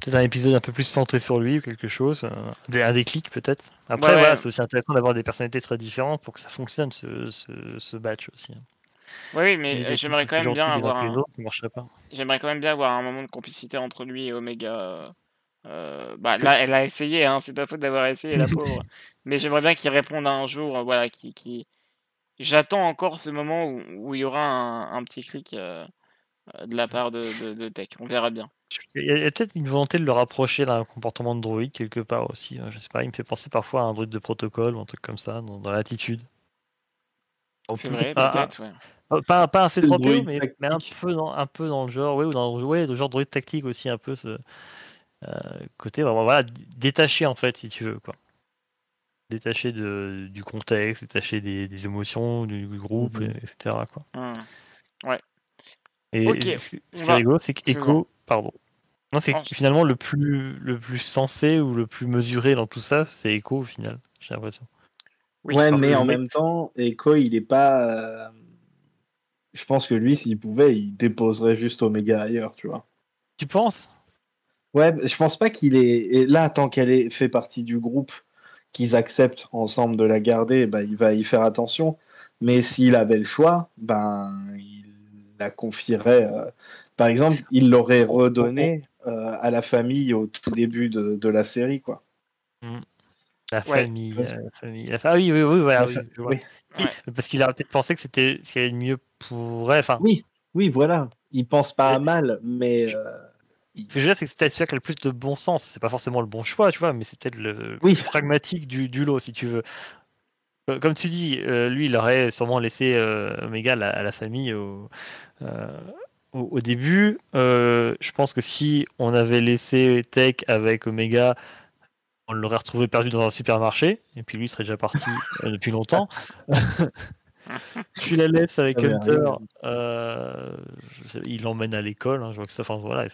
Peut-être un épisode un peu plus centré sur lui ou quelque chose, un déclic peut-être. Après, Ouais. voilà, c'est aussi intéressant d'avoir des personnalités très différentes pour que ça fonctionne ce batch aussi. Hein. Oui, S'il mais était j'aimerais quand plus même gentil bien les uns avoir que les un... autres, ça marcherait pas. J'aimerais quand même bien avoir un moment de complicité entre lui et Omega. Bah là, elle a essayé, hein, c'est pas faute d'avoir essayé, la pauvre. Mais j'aimerais bien qu'il réponde un jour, voilà, J'attends encore ce moment où il y aura un petit clic de la part de Tech. On verra bien. Il y a peut-être une volonté de le rapprocher d'un comportement de droïde quelque part aussi. Hein, je sais pas, il me fait penser parfois à un droïde de protocole ou un truc comme ça, dans l'attitude. C'est vrai, peut-être, ouais. Pas un C'est le C3PO, droïde mais tactique. un peu dans le genre, ouais, ou dans le genre droïde tactique aussi, un peu ce côté vraiment voilà, détaché en fait, si tu veux, quoi. Détaché du contexte, détaché des émotions du groupe, Mhm. etc. Quoi. Ouais. Et Ok, ce on qui est va. rigolo, c'est Excuse-moi. qu'Echo, pardon. Non, c'est Oh, que finalement le plus sensé ou le plus mesuré dans tout ça, c'est Echo au final, j'ai l'impression. oui. Ouais, Alors que mais le en mec, même temps, Echo, il est pas. Je pense que lui, s'il pouvait, il déposerait juste Omega ailleurs, tu vois. tu penses? Ouais, je pense pas qu'il est. Et là, tant qu'elle fait partie du groupe, qu'ils acceptent ensemble de la garder, bah, il va y faire attention. Mais s'il avait le choix, ben, il la confierait. Par exemple, il l'aurait redonnée à la famille au tout début de la série, quoi. Hmm. La Ouais, famille, Parce- Ah oui, oui, oui, voilà, la oui, fa- je vois. Oui, Oui, ouais. parce qu'il a peut-être pensé que c'était ce qui allait de mieux pour elle. Enfin, oui, oui, voilà. Il pense pas à et mal, mais. Ce que je veux dire, c'est que c'est peut-être celui qui a le plus de bon sens. C'est pas forcément le bon choix, tu vois, mais c'est peut-être le Oui. plus pragmatique du lot, si tu veux. Comme tu dis, lui, il aurait sûrement laissé Omega à la famille au début. Je pense que si on avait laissé Tech avec Omega, on l'aurait retrouvé perdu dans un supermarché, et puis lui serait déjà parti depuis longtemps. Tu la laisses avec Ça m'est Hunter, arrivé. il l'emmène à l'école, hein, je vois que ça, enfin voilà.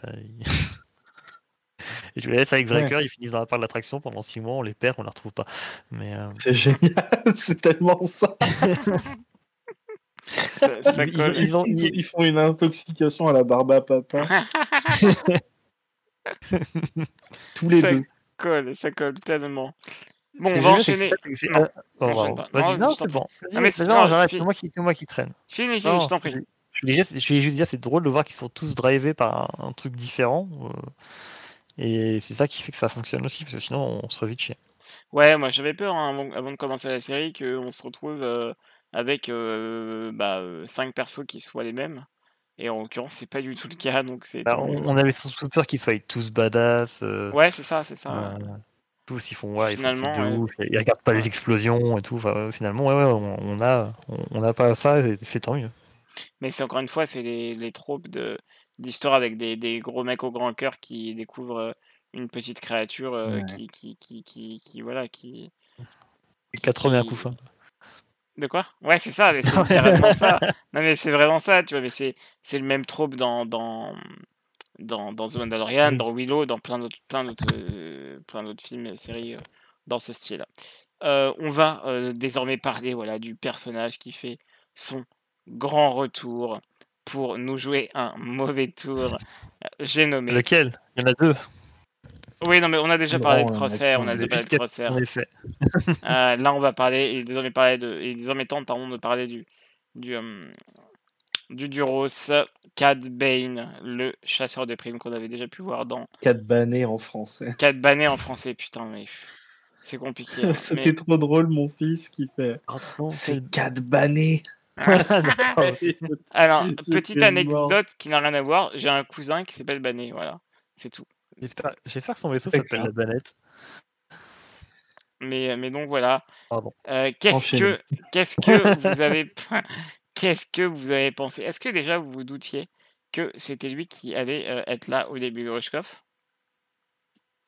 Et tu la laisses avec Ouais. Breaker, ils finissent dans la part de l'attraction pendant 6 mois, on les perd, on les retrouve pas. Mais C'est génial, c'est tellement ça. Ça colle. Ils font une intoxication à la barbe à papa. Tous les deux. Ça colle tellement. Bon, Ce que on va j'ai vu, enchaîner. c'est Non, enchaîne enchaîne pas. Vas-y, Non, non, je t'en c'est prie. bon. Non, mais c'est Non, grave, j'arrête, c'est moi qui traîne. Fini, Non, je t'en prie. Je voulais juste dire, c'est drôle de voir qu'ils sont tous drivés par un truc différent. Et c'est ça qui fait que ça fonctionne aussi, parce que sinon on serait vite chier. Ouais, moi j'avais peur hein, avant de commencer la série qu'on se retrouve avec 5 persos qui soient les mêmes. Et en l'occurrence, c'est pas du tout le cas, donc c'est Bah, tant mieux. on avait surtout peur qu'ils soient tous badass. Ouais, c'est ça, c'est ça. Tous ils font ils font le truc de Finalement, ouf, ils regardent pas ouais. les explosions et tout. Enfin, finalement, on a pas ça, et c'est tant mieux. Mais c'est encore une fois, c'est les tropes d'histoires avec des gros mecs au grand cœur qui découvrent une petite créature Ouais. qui voilà, qui. 80 coups fins. De quoi? Ouais, c'est ça, mais c'est littéralement ça. Non, mais c'est vraiment ça, tu vois, mais c'est le même trope dans The Mandalorian, Oui. dans Willow, dans plein d'autres films et séries dans ce style-là. On va désormais parler voilà, du personnage qui fait son grand retour pour nous jouer un mauvais tour. J'ai nommé. Lequel? Il y en a 2. Oui, non, mais on a déjà Non, parlé de il y en a Crosshair, on qu'un. a déjà parlé de Crosshair. En effet. Là, on va parler, il est désormais temps, pardon, de parler du Duros, Cad Bane, le chasseur de primes qu'on avait déjà pu voir dans 4 bannés en français. Cad Bane en français, putain, mais c'est compliqué. Hein, C'était trop drôle, mon fils qui fait. C'est 4 bannés. Alors, petite J'étais anecdote qui n'a rien à voir, j'ai un cousin qui s'appelle Bané, voilà, c'est tout. J'espère que son vaisseau s'appelle la Banette. Mais donc voilà. Pardon. Qu'est-ce que vous avez qu'est-ce que vous avez pensé? Est-ce que déjà vous vous doutiez que c'était lui qui allait être là au début de Grushkov?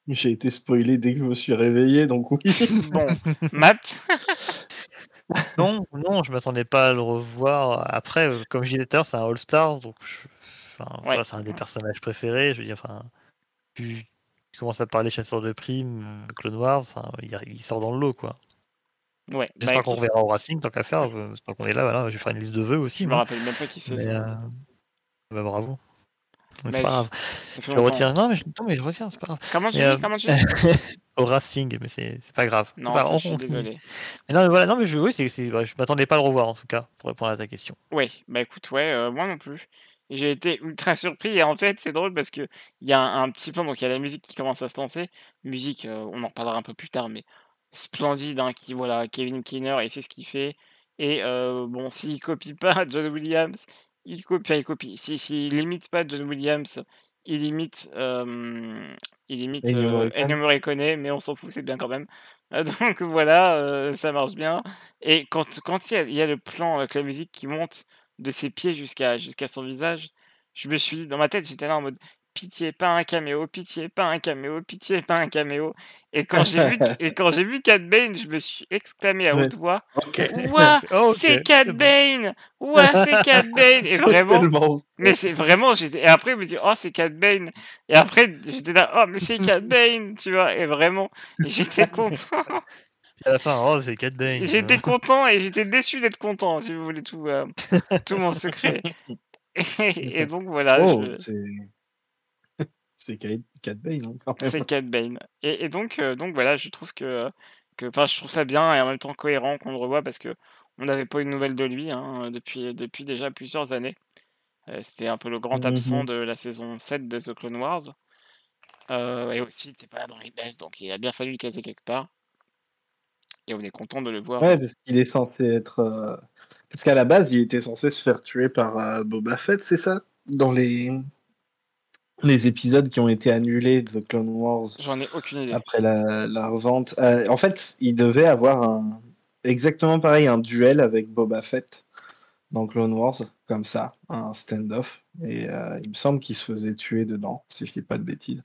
J'ai été spoilé dès que je me suis réveillé, donc oui. Bon, Matt? Non, je m'attendais pas à le revoir. Après, comme je disais tout à l'heure, c'est un All-Star, donc voilà, c'est un des personnages préférés. Je veux dire, tu commences à parler chasseur de primes, Clone Wars, il sort dans le lot, quoi. Ouais. J'espère qu'on reverra au Racing, tant qu'à faire. Tant qu'on est là, voilà, je vais faire une liste de vœux aussi. Je me rappelle même pas qui c'est. Bah, bravo. Mais Bah, c'est pas grave. ça fait Je retiens. Non, mais je retiens, c'est pas grave. Comment tu dis Au Racing, mais c'est pas grave. Non, pas, je suis désolé. Mais non, mais voilà, non, mais je m'attendais pas à le revoir en tout cas, pour répondre à ta question. Oui, bah écoute, ouais, moi non plus. J'ai été ultra surpris et en fait, c'est drôle parce que il y a un petit peu, donc il y a la musique qui commence à se lancer. Musique, on en reparlera un peu plus tard, mais splendide, hein, qui voilà, Kevin Keener et c'est ce qu'il fait. Et bon, s'il copie pas John Williams, il copie. S'il imite pas John Williams, il imite Ennio Morricone, mais on s'en fout, c'est bien quand même. Donc voilà, ça marche bien. Et quand il y a le plan avec la musique qui monte de ses pieds jusqu'à son visage, je me suis dans ma tête, j'étais là en mode: «Pitié, pas un caméo, pitié, pas un caméo, pitié, pas un caméo» et quand j'ai vu Cad Bane, je me suis exclamé à haute voix: «Ouah, c'est Cad Bane! Ouah, c'est Cad Bane!» et vraiment, mais c'est vraiment, et après je me dis: «Oh, c'est Cad Bane» et après j'étais là: «Oh, mais c'est Cad Bane!» tu vois? Et vraiment, j'étais content. À la fin, oh, c'est Cad Bane. J'étais content et j'étais déçu d'être content, si vous voulez tout mon secret. Et donc voilà, c'est Cad Bane, hein, quand même. c'est Cad Bane. Et donc voilà, je trouve que je trouve ça bien et en même temps cohérent qu'on le revoie parce que on n'avait pas eu de nouvelles de lui hein, depuis déjà plusieurs années. C'était un peu le grand absent de la saison 7 de The Clone Wars. Et aussi, c'était pas dans les bases, donc il a bien fallu le caser quelque part. Et on est content de le voir. Ouais, parce qu'il est censé être. Parce qu'à la base, il était censé se faire tuer par Boba Fett, c'est ça? Dans les les épisodes qui ont été annulés de The Clone Wars J'en ai aucune idée. après la revente. En fait, il devait avoir exactement pareil, un duel avec Boba Fett dans Clone Wars, comme ça, un stand-off. Et il me semble qu'il se faisait tuer dedans, si je dis pas de bêtises.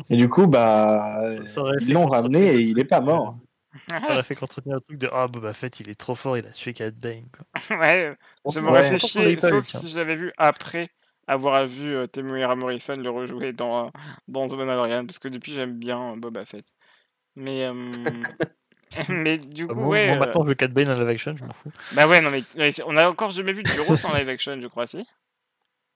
Et du coup, Ça aurait ils fait l'ont qu'entretenir ramené le et il est truc, pas mort. ça aurait fait qu'entretenir le truc de ah Boba Fett il est trop fort, il a tué Cad Bane quoi. Ouais, ça m'aurait Ouais. fait Pourtant, on l'avait chier, pas eu, sauf tiens. si je l'avais vu après avoir vu Temuera Morrison le rejouer dans The Mandalorian, parce que depuis j'aime bien Boba Fett. Mais, mais du coup, Moi, ouais. maintenant je veux Cad Bane en live action, je m'en fous. Bah ouais, non, mais on a encore jamais vu Duros en live action, je crois, si?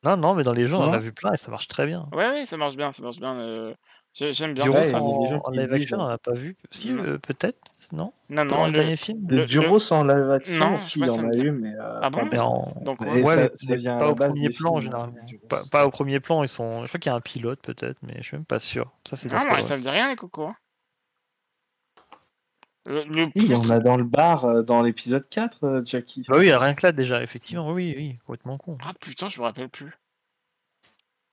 Non, mais dans les jeux, on en a Non. vu plein et ça marche très bien. Ouais, ouais, ça marche bien, ça marche bien. J'aime bien Duros Ouais, ça. il y a des gens en qui live disent. action, on en a pas vu. Si, Non, peut-être, non? non, Dans non, le dernier film? Des Duros en live action, non, je sais si, pas il y si ça en me a dit. eu, mais Ah bon? pas Mais beaucoup. Donc, Et ouais, ça vient à pas la au base premier des plan, films, généralement. Duros. Pas au premier plan, je crois qu'il y a un pilote, peut-être, mais je suis même pas sûr. Ça, c'est dans non, moi, Squad ça me dit rien, les cocos. Hein. Le Si, il y en plus. a dans le bar dans l'épisode 4, Jackie. Bah oui, rien que là, déjà, effectivement, oui, complètement con. Ah putain, je me rappelle plus.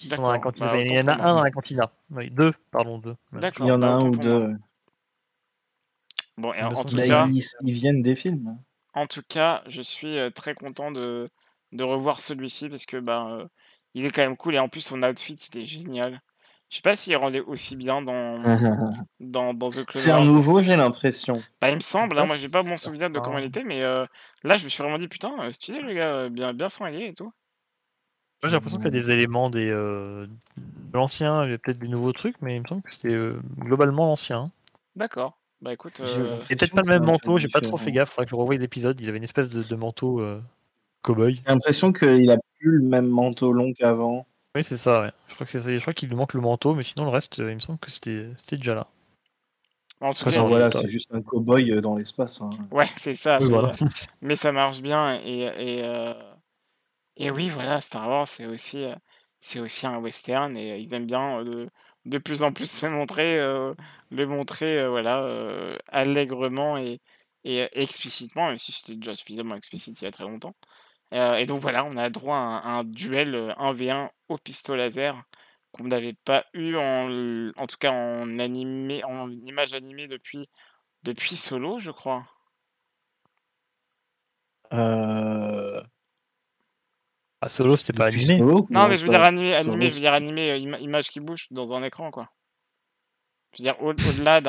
Ils sont dans la D'accord, cantina. bah Il autant y en pour a moi. un dans la cantina. Oui, deux, pardon, deux. Ouais, Il y D'accord, en a bah un autant ou pour moi. deux. Bon, et il me en semble tout qu'il Bah, y en a cas, un. ils viennent des films. je suis très content de revoir celui-ci parce que il est quand même cool et en plus son outfit il est génial. Je sais pas s'il rendait aussi bien dans The Clone C'est un Wars. nouveau, j'ai l'impression. Bah, il me semble, hein, Pas moi j'ai pas bon sûr. souvenir de comment il était, mais là je me suis vraiment dit putain, stylé le gars, bien fringué et tout. Moi, j'ai l'impression qu'il y a des éléments de l'ancien, il y a peut-être des nouveaux trucs, mais il me semble que c'était globalement l'ancien. D'accord. Bah écoute, J'ai Et peut-être l'impression pas que le c'est même un peu manteau, j'ai pas trop fait différent. gaffe, faudrait que je revoie l'épisode, il avait une espèce de manteau cow-boy. J'ai l'impression qu'il a plus le même manteau long qu'avant. Oui, c'est ça, ouais. Je crois que c'est ça. Je crois qu'il lui manque le manteau, mais sinon le reste, il me semble que c'était déjà là. en tout Après, cas, c'est Enfin un voilà, détail. c'est juste un cow-boy dans l'espace. Hein. ouais, c'est ça, Oui, voilà. mais ça marche bien et oui, voilà, Star Wars, c'est aussi un western et ils aiment bien de plus en plus le montrer, voilà, allègrement et explicitement, même si c'était déjà suffisamment explicite il y a très longtemps. Et donc voilà, on a droit à un duel 1v1 au pistolet laser qu'on n'avait pas eu en tout cas en image animée depuis Solo, je crois. Euh, Ah, Solo, c'était pas Depuis animé. Solo, Non, comment mais je veux dire ça? animé, Solo, je veux dire animé, image qui bouge dans un écran, quoi. Je veux dire au-delà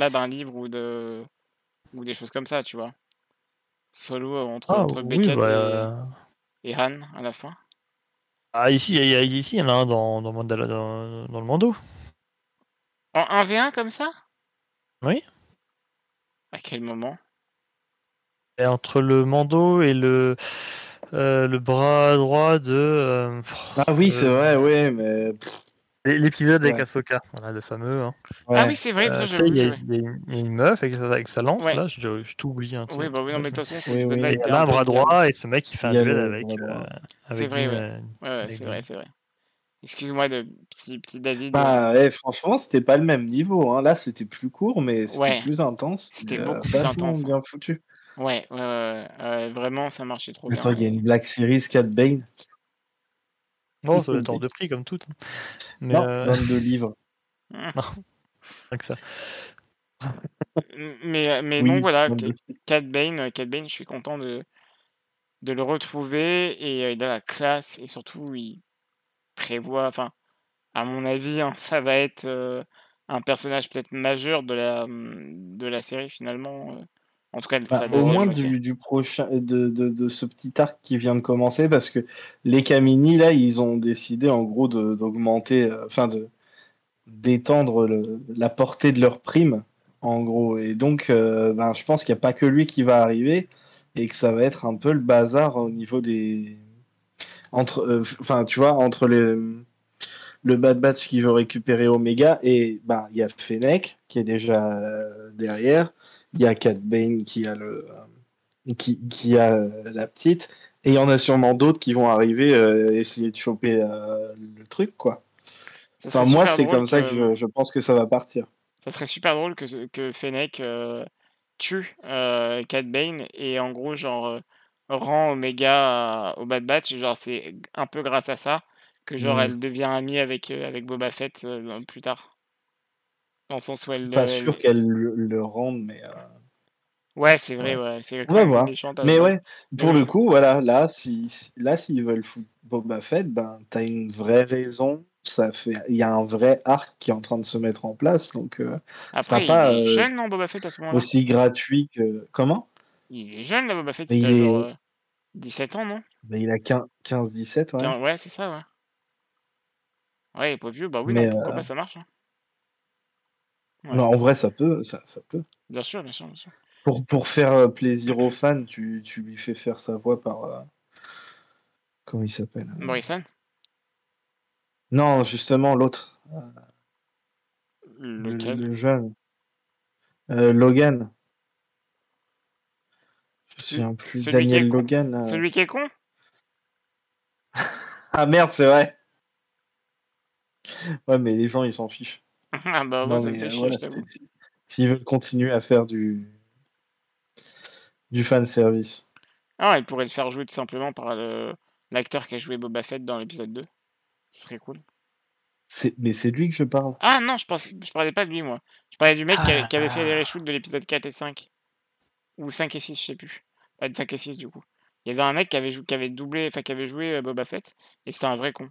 d'un livre ou des choses comme ça, tu vois? Solo, Ah entre oui, Beckett bah. et Han à la fin. Ah, ici, il y en a un dans le Mando. En 1v1 comme ça? Oui. À quel moment? Et entre le Mando et le bras droit de. Ah oui, c'est vrai, oui, mais L'épisode avec ouais, Ahsoka, voilà, le fameux. Hein. Ah oui, ouais. c'est vrai, putain, Tu sais, j'avoue, j'avais il y a une meuf avec sa lance, ouais, là, j'ai tout oublié un oui, truc. bah oui, non, mais de toute façon, cet Oui, épisode-là Et oui. il y était en a un un peu bras oubliable. droit, et ce mec, il fait Il un y a duel le bras droit. C'est avec vrai, ouais. Din. Ouais, Avec c'est Din. vrai, c'est vrai. Excuse-moi de petit David, Bah, franchement, c'était pas le même niveau. Hein. Là, c'était plus court, mais c'était ouais, plus intense. c'était Et, beaucoup plus vachement intense, hein. bien foutu. Ouais, vraiment, ça marchait trop Attends, bien il y a et une Black Series 4 Bane. Oh, ça doit être hors de prix, comme tout. Mais, Non, 22 livres. non, pas que ça. mais donc Oui, voilà, 22. Cad Bane, je suis content de le retrouver et il a la classe et surtout il prévoit, enfin, à mon avis, hein, ça va être un personnage peut-être majeur de la série finalement. En tout cas, de Bah, sa au deuxième moins moitié. du prochain, de ce petit arc qui vient de commencer, parce que les Kamini, là, ils ont décidé en gros d'augmenter, enfin d'étendre la portée de leur prime, en gros. Et donc, ben, je pense qu'il n'y a pas que lui qui va arriver et que ça va être un peu le bazar au niveau des. Enfin, tu vois, entre le Bad Batch qui veut récupérer Omega et ben, il y a Fennec qui est déjà derrière. Il y a Cad Bane qui a la petite. Et il y en a sûrement d'autres qui vont arriver essayer de choper le truc, quoi. Ça Enfin, serait moi, super c'est drôle comme ça que que je pense que ça va partir. ça serait super drôle que Fennec tue Cad Bane et en gros genre rend Omega au Bad Batch. Genre c'est un peu grâce à ça que genre Hmm. elle devient amie avec Boba Fett plus tard. Dans le sens où Pas sûr qu'elle le rende, mais Ouais, c'est vrai, ouais. ouais. C'est On quand va même une voir. méchante à la Mais base. ouais, pour Mais le coup, voilà, là, s'ils veulent foutre Boba Fett, ben, t'as une vraie raison. Il y a un vrai arc qui est en train de se mettre en place, donc ce sera après, il pas est jeune, non, Boba Fett, à ce moment-là? aussi gratuit que. Comment? Il est jeune, là, Boba Fett, Mais il il a genre est, 17 ans, non? mais il a 15-17, ouais. Ouais, c'est ça, ouais. Ouais, il est pas vieux, bah oui, non, Mais pourquoi pas, ça marche, hein. Ouais, non, en vrai, ça peut, ça peut. bien sûr, bien sûr, bien sûr. Pour faire plaisir aux fans, tu lui fais faire sa voix par. Comment il s'appelle? Morrison? Non, justement, l'autre, Lequel? le jeune, Logan. Je me souviens plus. Celui qui est Daniel con? Logan. Celui qui est con? Ah merde, c'est vrai. Ouais, mais les gens, ils s'en fichent. Ah bah moi, Non, ça me mais fait chier, je voilà, t'avoue. s'ils veulent continuer à faire du fan service. Ah, il pourrait le faire jouer tout simplement par l'acteur qui a joué Boba Fett dans l'épisode 2. Ce serait cool. Mais c'est de lui que je parle. Ah non, je parlais pas de lui, moi. Je parlais du mec qui avait fait les Ah, reshoots de l'épisode 4 et 5. Ou 5 et 6, je sais plus. Pas de 5 et 6, du coup. Il y avait un mec qui avait doublé, enfin qui avait joué Boba Fett, et c'était un vrai con.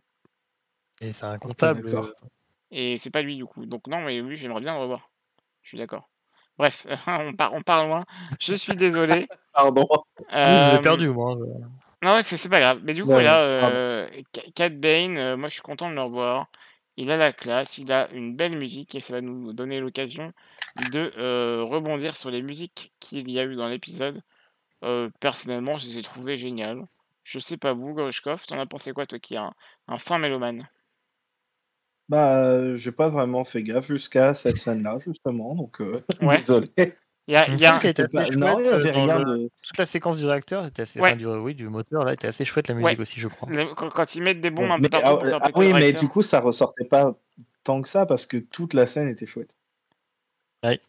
et c'est un Ok, comptable. d'accord. Et c'est pas lui, du coup. Donc non, mais oui, j'aimerais bien le revoir. Je suis d'accord. Bref, on part loin. Je suis désolé. Pardon. Oui, je vous ai Euh, perdu, moi. Non, ouais, c'est pas grave. Mais du coup, Ouais, là, pardon. Cad Bane, moi je suis content de le revoir. Il a la classe, il a une belle musique et ça va nous donner l'occasion de rebondir sur les musiques qu'il y a eu dans l'épisode. Personnellement, je les ai trouvées géniales. Je sais pas vous, Grushkov, t'en as pensé quoi, toi qui es un fin mélomane? Bah, j'ai pas vraiment fait gaffe jusqu'à cette scène-là, justement, donc Ouais, désolé. Il me il y a semble qu'elle était assez Non, il chouette y avait dans rien de. toute la séquence du réacteur était assez, Ouais, enfin du moteur là était assez chouette la ouais. musique aussi je crois. Quand ils mettent des bombes Ouais. un peu Mais partout pour faire péter le oui, mais du réacteur. coup, ça ressortait pas tant que ça parce que toute la scène était chouette. Ouais.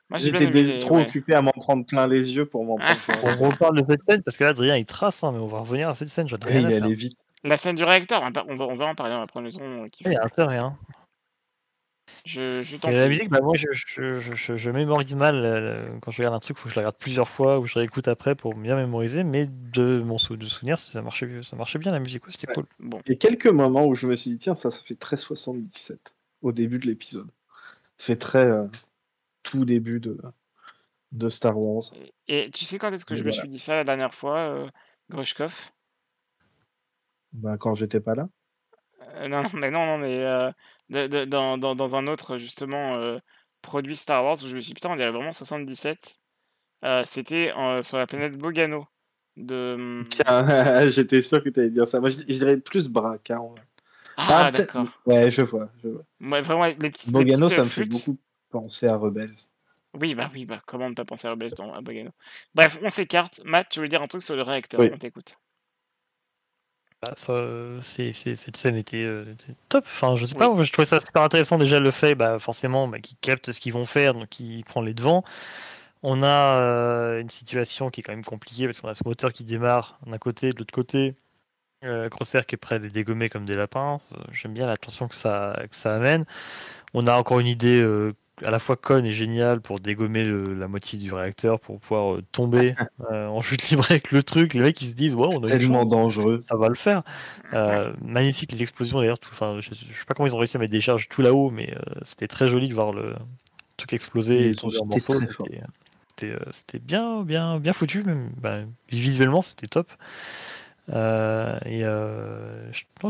Moi j'ai bien J'étais aimé les. trop Ouais. occupé à m'en prendre plein les yeux pour m'en prendre plein On les yeux. reparle de cette scène parce que là Adrien il trace hein, mais on va revenir à cette scène, j'en ai Et rien il à faire. allait vite. La scène du réacteur, on va en parler, on va prendre le temps qu'il Il y faut. a intérêt hein. Je t'en Et la prie. musique, bah moi je mémorise mal quand je regarde un truc, faut que je la regarde plusieurs fois ou je réécoute après pour bien mémoriser, mais de de souvenir ça marchait bien la musique, c'était Ouais. cool. Bon. Il y a quelques moments où je me suis dit, tiens, ça fait très 77 au début de l'épisode. Ça fait très tout début de Star Wars. Et tu sais quand est-ce que Mais je me voilà. suis dit ça la dernière fois, Grushkov? Bah, quand j'étais pas là. Non, non, mais non, non, mais dans un autre justement produit Star Wars où je me suis dit, putain, on dirait vraiment 77. C'était sur la planète Bogano de. J'étais sûr que tu allais dire ça. Moi, je dirais plus Braque. Hein. Ah, Ah, peut-être. d'accord. Ouais, je vois. Ouais, vraiment, les Bogano, petites ça me fait flûtes. beaucoup penser à Rebels. Oui, bah, comment ne pas penser à Rebels à Bogano. Bref, on s'écarte. Matt, tu veux dire un truc sur le réacteur? Oui. On t'écoute. Bah, cette scène était top. Enfin, je sais Oui. pas, moi, je trouvais ça super intéressant déjà le fait, bah, forcément, bah, qu'ils captent ce qu'ils vont faire, donc ils prend les devants. On a une situation qui est quand même compliquée parce qu'on a ce moteur qui démarre d'un côté, de l'autre côté, Crosshair qui est prêt à les dégommer comme des lapins. J'aime bien la tension que ça amène. On a encore une idée à la fois conne et géniale pour dégommer la moitié du réacteur pour pouvoir tomber en chute libre avec le truc. Les mecs ils se disent ouais, on a une Tellement chance, dangereux. ça va le faire. Ouais. Magnifique les explosions d'ailleurs. Enfin, je sais pas comment ils ont réussi à mettre des charges tout là-haut, mais c'était très joli de voir le truc exploser et Ils ont tomber en jeté morceaux. très fort. C'était bien foutu, même. Bah, visuellement c'était top. Non,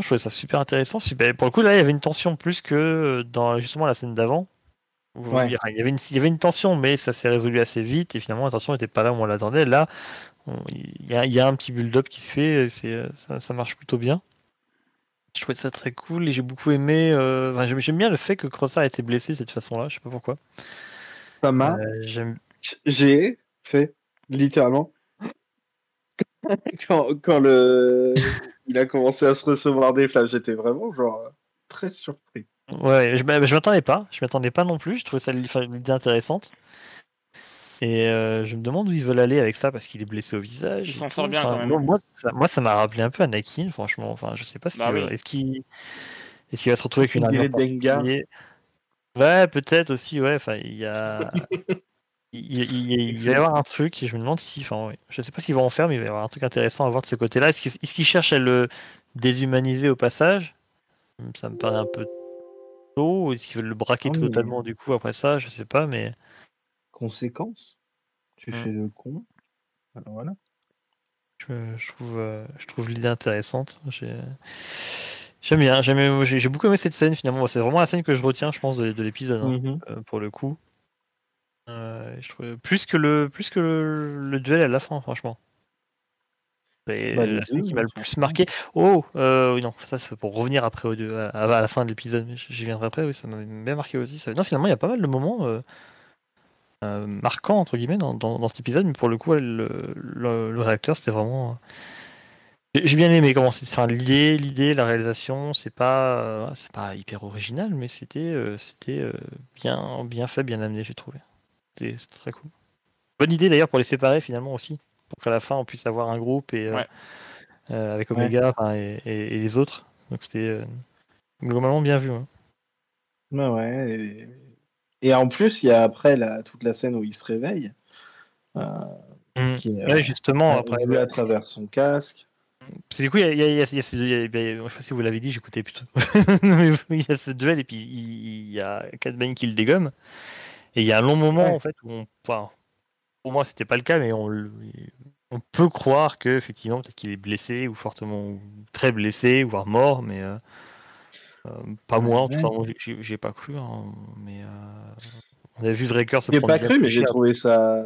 je trouvais ça super intéressant. Pour le coup, là, il y avait une tension plus que dans justement la scène d'avant. Ouais. Il y avait une tension, mais ça s'est résolu assez vite. Et finalement, la tension n'était pas là où on l'attendait. Là, il y a un petit build-up qui se fait. Ça marche plutôt bien. Je trouvais ça très cool et j'ai beaucoup aimé. J'aime bien le fait que Crosshair a été blessé de cette façon-là. Je sais pas pourquoi. Ça m'a. J'aime. J'ai fait littéralement quand il a commencé à se recevoir des flammes, j'étais vraiment genre très surpris. Ouais, je m'attendais pas. Je m'attendais pas non plus. Je trouvais ça l'idée intéressante. Et je me demande où ils veulent aller avec ça parce qu'il est blessé au visage. Il et s'en tout. sort bien Enfin, quand même. moi, ça m'a rappelé un peu Anakin, franchement. Enfin, je sais pas si Bah oui. est-ce qu'il va se retrouver avec On une armure dirait Dengar. particulière. Ouais, peut-être aussi. Ouais, enfin, il y a. Il va y avoir un truc et je me demande si, enfin, ouais, je sais pas ce qu'ils vont en faire, mais il va y avoir un truc intéressant à voir de ce côté-là. Est-ce qu'ils cherchent à le déshumaniser au passage? Ça me paraît un peu tôt. Ou est-ce qu'ils veulent le braquer Oh, mais totalement du coup après ça? Je sais pas, mais conséquence, tu fais le con. Alors voilà. je trouve l'idée intéressante. J'aime bien, j'ai beaucoup aimé cette scène finalement. C'est vraiment la scène que je retiens, je pense, de l'épisode, hein, pour le coup. Je trouve plus que le duel à la fin, franchement. C'est Bah, les la scène deux, qui m'a le plus franchement. marqué. Oh, oui, non, ça c'est pour revenir après à la fin de l'épisode. Mais j'y viendrai après. Oui, ça m'a bien marqué aussi. Non, finalement, il y a pas mal de moments marquants entre guillemets dans cet épisode, mais pour le coup, le réacteur, c'était vraiment. J'ai bien aimé comment c'est. Enfin, l'idée, la réalisation, c'est pas hyper original, mais c'était bien fait, bien amené, j'ai trouvé. C'était très cool. Bonne idée d'ailleurs pour les séparer finalement aussi, pour qu'à la fin on puisse avoir un groupe et Ouais. avec Omega et les autres. Donc c'était globalement bien vu. Hein. Ouais. Et en plus, il y a après toute la scène où il se réveille, qui est Ouais, justement, après. vu à travers son casque. Parce que du coup, je sais pas si vous l'avez dit, j'écoutais plutôt. Il y a ce duel et puis il y a Cat Bane qui le dégomme. Et il y a un long moment en fait où enfin, pour moi c'était pas le cas, mais on peut croire que effectivement peut-être qu'il est blessé ou fortement ou très blessé, voire mort, mais pas moi en tout cas, moi j'ai pas cru, hein, mais on a vu Wrecker se J'ai prendre pas bien cru, mais toucher. j'ai trouvé ça.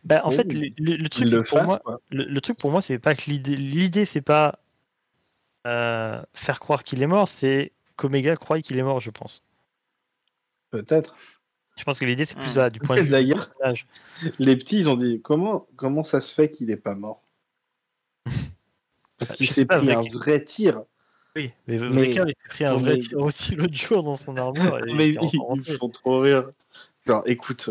Bah, en fait, le truc c'est que pour moi, le truc pour moi c'est pas que l'idée c'est pas faire croire qu'il est mort, c'est qu'Omega croit qu'il est mort, je pense. Peut-être. Je pense que l'idée c'est plus du point de vue du D'ailleurs, personnage. les petits, ils ont dit comment ça se fait qu'il est pas mort? Parce qu'il s'est pris un vrai tir. Oui, mais Wrecker il s'est pris un vrai tir aussi l'autre jour dans son armure. Mais ils font trop rire. Genre, écoute.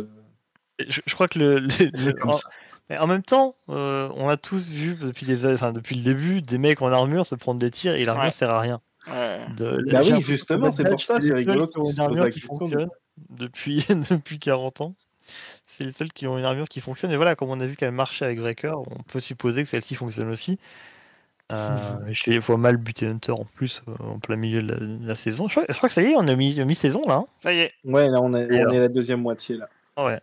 Je crois que c'est comme ça. En même temps, on a tous vu depuis le début des mecs en armure se prendre des tirs et l'armure sert à rien. Bah oui, justement, c'est pour ça, c'est rigolo qu'ils ont une armure qui fonctionne depuis 40 ans. C'est les seuls qui ont une armure qui fonctionne. Et voilà, comme on a vu qu'elle marchait avec Wrecker, on peut supposer que celle-ci fonctionne aussi. Je vois mal buter Hunter en plus en plein milieu de la saison. Je crois que ça y est, on a mi-saison là. Hein. Ça y est. Ouais, là on est la deuxième moitié là. Ouais.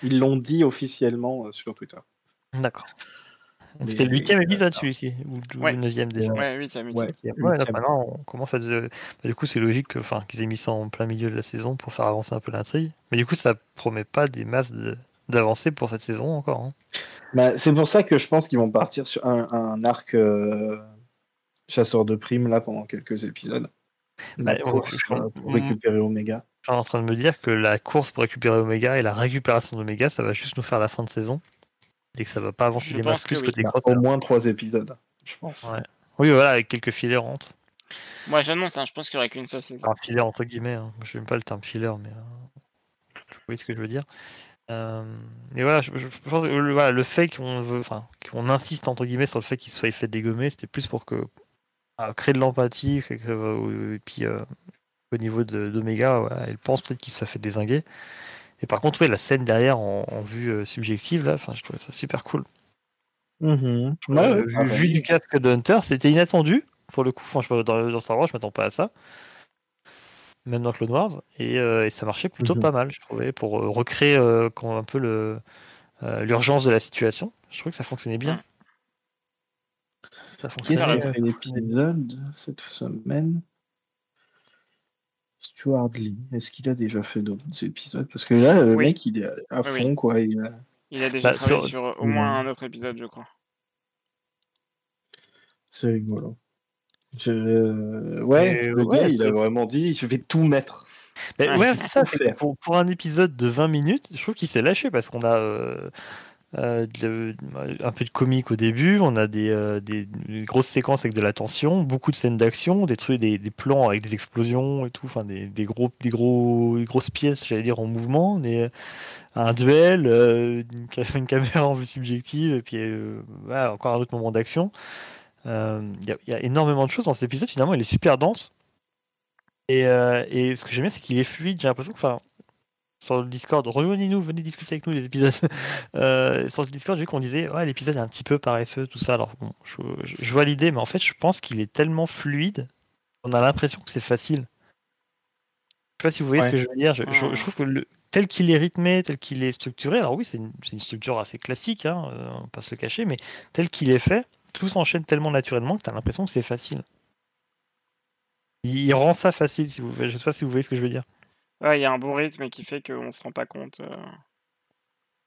Ils l'ont dit officiellement sur Twitter. D'accord. C'était le 8e épisode celui-ci, ou le 9e déjà. Ouais, 8e. Maintenant, on commence à. Du coup, c'est logique qu'ils aient mis ça en plein milieu de la saison pour faire avancer un peu l'intrigue. Mais du coup, ça promet pas des masses d'avancées pour cette saison encore. Hein. Bah, c'est pour ça que je pense qu'ils vont partir sur un arc chasseur de primes là pendant quelques épisodes. La course pour récupérer Omega. Je suis en train de me dire que la course pour récupérer Omega et la récupération d'Omega, ça va juste nous faire la fin de saison. Et que ça va pas avancer des masses plus côté Au moins 3 épisodes, je pense. Ouais. Oui, voilà, avec quelques fillers entre. Moi, j'annonce, je pense qu'il y aurait qu'une seule saison. Un filaire entre guillemets. Hein. Je n'aime pas le terme filler, mais vous voyez ce que je veux dire. Mais voilà, je pense que le fait qu'on insiste entre guillemets sur le fait qu'il soit fait dégommer, c'était plus pour créer de l'empathie, et puis au niveau d'Omega, elle pense peut-être qu'il soit fait dézinguer. Et par contre, la scène derrière en vue subjective, là, je trouvais ça super cool. Vu du casque de Hunter, c'était inattendu pour le coup. Franchement, dans Star Wars, je m'attends pas à ça. Même dans Clone Wars, et ça marchait plutôt pas mal, je trouvais, pour recréer un peu l'urgence de la situation. Je trouvais que ça fonctionnait bien. Ça fonctionnait. Qu'est-ce qu'il a fait l'épisode cette semaine? Stuart Lee, est-ce qu'il a déjà fait d'autres épisodes? Parce que là, le mec, il est à fond, quoi. Il a déjà travaillé sur au moins un autre épisode, je crois. C'est rigolo. Le gars, il a vraiment dit, je vais tout mettre. C'est ça, pour un épisode de 20 minutes, je trouve qu'il s'est lâché parce qu'on a un peu de comique au début, on a des grosses séquences avec de la tension, beaucoup de scènes d'action, des trucs, des plans avec des explosions et tout, enfin des grosses pièces, j'allais dire, en mouvement, un duel, une caméra en vue subjective, et puis voilà, encore un autre moment d'action. Il y a énormément de choses dans cet épisode, finalement, il est super dense. Et ce que j'aime bien, c'est qu'il est fluide. J'ai l'impression que, enfin, sur le Discord, rejoignez-nous, venez discuter avec nous les épisodes. Sur le Discord, j'ai vu qu'on disait, ouais, l'épisode est un petit peu paresseux, tout ça. Alors, bon, je vois l'idée, mais en fait, je pense qu'il est tellement fluide, on a l'impression que c'est facile. Je sais pas si vous voyez ce que je veux dire. Je trouve que tel qu'il est rythmé, tel qu'il est structuré, alors oui, c'est une structure assez classique, hein, on va pas se le cacher, mais tel qu'il est fait, tout s'enchaîne tellement naturellement que tu as l'impression que c'est facile. Il rend ça facile, si vous, je sais pas si vous voyez ce que je veux dire. Ouais, il y a un bon rythme qui fait qu'on se rend pas compte.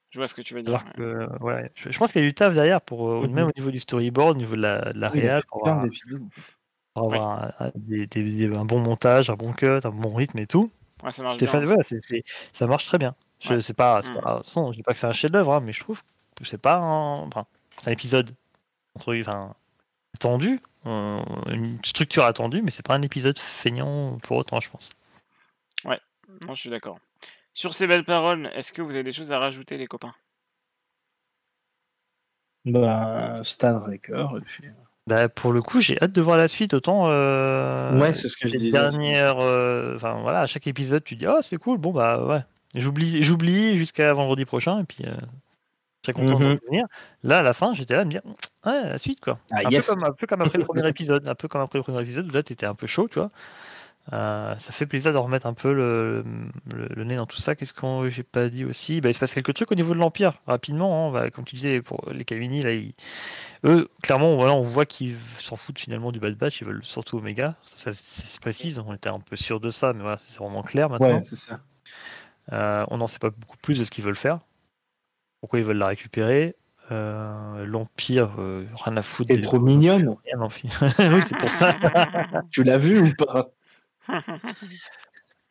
Je vois ce que tu veux dire. Alors que, ouais, je pense qu'il y a du taf derrière, même au niveau du storyboard, au niveau de la Oui, il y a réal, plein d'épisodes. pour avoir un bon montage, un bon cut, un bon rythme et tout. Ouais, ça marche C'est bien. fait, ouais, ça marche très bien. Ouais. C'est pas, attention, je dis pas que c'est un chef-d'œuvre, hein, mais je trouve que c'est pas enfin, c'est un épisode tendu, une structure attendue, mais c'est pas un épisode feignant pour autant, je pense. Ouais, non, je suis d'accord. Sur ces belles paroles, est-ce que vous avez des choses à rajouter, les copains? Bah, Stan Riker, et puis... Bah, pour le coup, j'ai hâte de voir la suite. Autant Ouais, c'est ce que je les disais. dernières, enfin voilà, à chaque épisode, tu dis oh c'est cool, bon bah ouais, j'oublie jusqu'à vendredi prochain et puis très content de revenir. Là, à la fin, j'étais là à me dire ouais la suite quoi. Ah, un yes. peu comme après le premier épisode, où là t'étais un peu chaud, tu vois. Ça fait plaisir de remettre un peu le nez dans tout ça. Qu'est-ce qu'on j'ai pas dit aussi? Bah, il se passe quelques trucs au niveau de l'Empire, rapidement. Hein, comme tu disais, pour les Kamini, là, eux, clairement, voilà, on voit qu'ils s'en foutent finalement du Bad Batch, ils veulent surtout Omega. Ça se précise, on était un peu sûr de ça, mais voilà, c'est vraiment clair maintenant. Ouais, c'est ça. On n'en sait pas beaucoup plus de ce qu'ils veulent faire. Pourquoi ils veulent la récupérer? L'Empire, rien à foutre. Elle est trop mignonne. Oui, c'est pour ça. Tu l'as vu ou pas?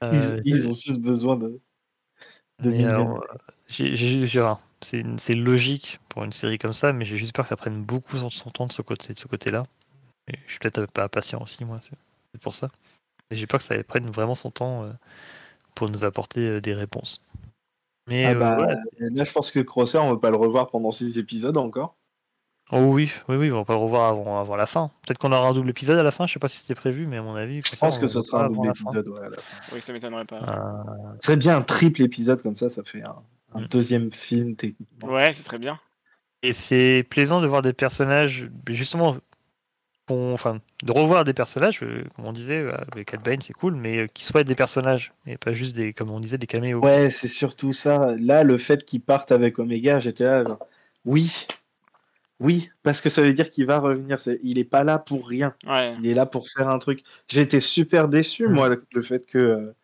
Ils ont juste besoin de mignonne. C'est logique pour une série comme ça, mais j'ai juste peur que ça prenne beaucoup son temps de ce côté-là. Et je suis peut-être pas patient aussi, moi, c'est pour ça. Et j'ai peur que ça prenne vraiment son temps pour nous apporter des réponses. Mais là, je pense que Crosser, on ne va pas le revoir pendant 6 épisodes encore. Oh oui, on va pas le revoir avant la fin. Peut-être qu'on aura un double épisode à la fin, je sais pas si c'était prévu, mais à mon avis. Je pense que ce sera un double épisode à la fin. Oui, ça m'étonnerait pas. Ce serait bien un triple épisode comme ça fait un deuxième film techniquement. Ouais, ce serait bien. Et c'est plaisant de voir des personnages, justement, de revoir des personnages, comme on disait, avec Cad Bane, c'est cool, mais qui soient des personnages, et pas juste comme on disait, des caméos. Ouais, c'est surtout ça. Là, le fait qu'ils partent avec Omega, j'étais là, genre, oui, parce que ça veut dire qu'il va revenir. Il est pas là pour rien. Ouais. Il est là pour faire un truc. J'ai été super déçu, moi, le fait que...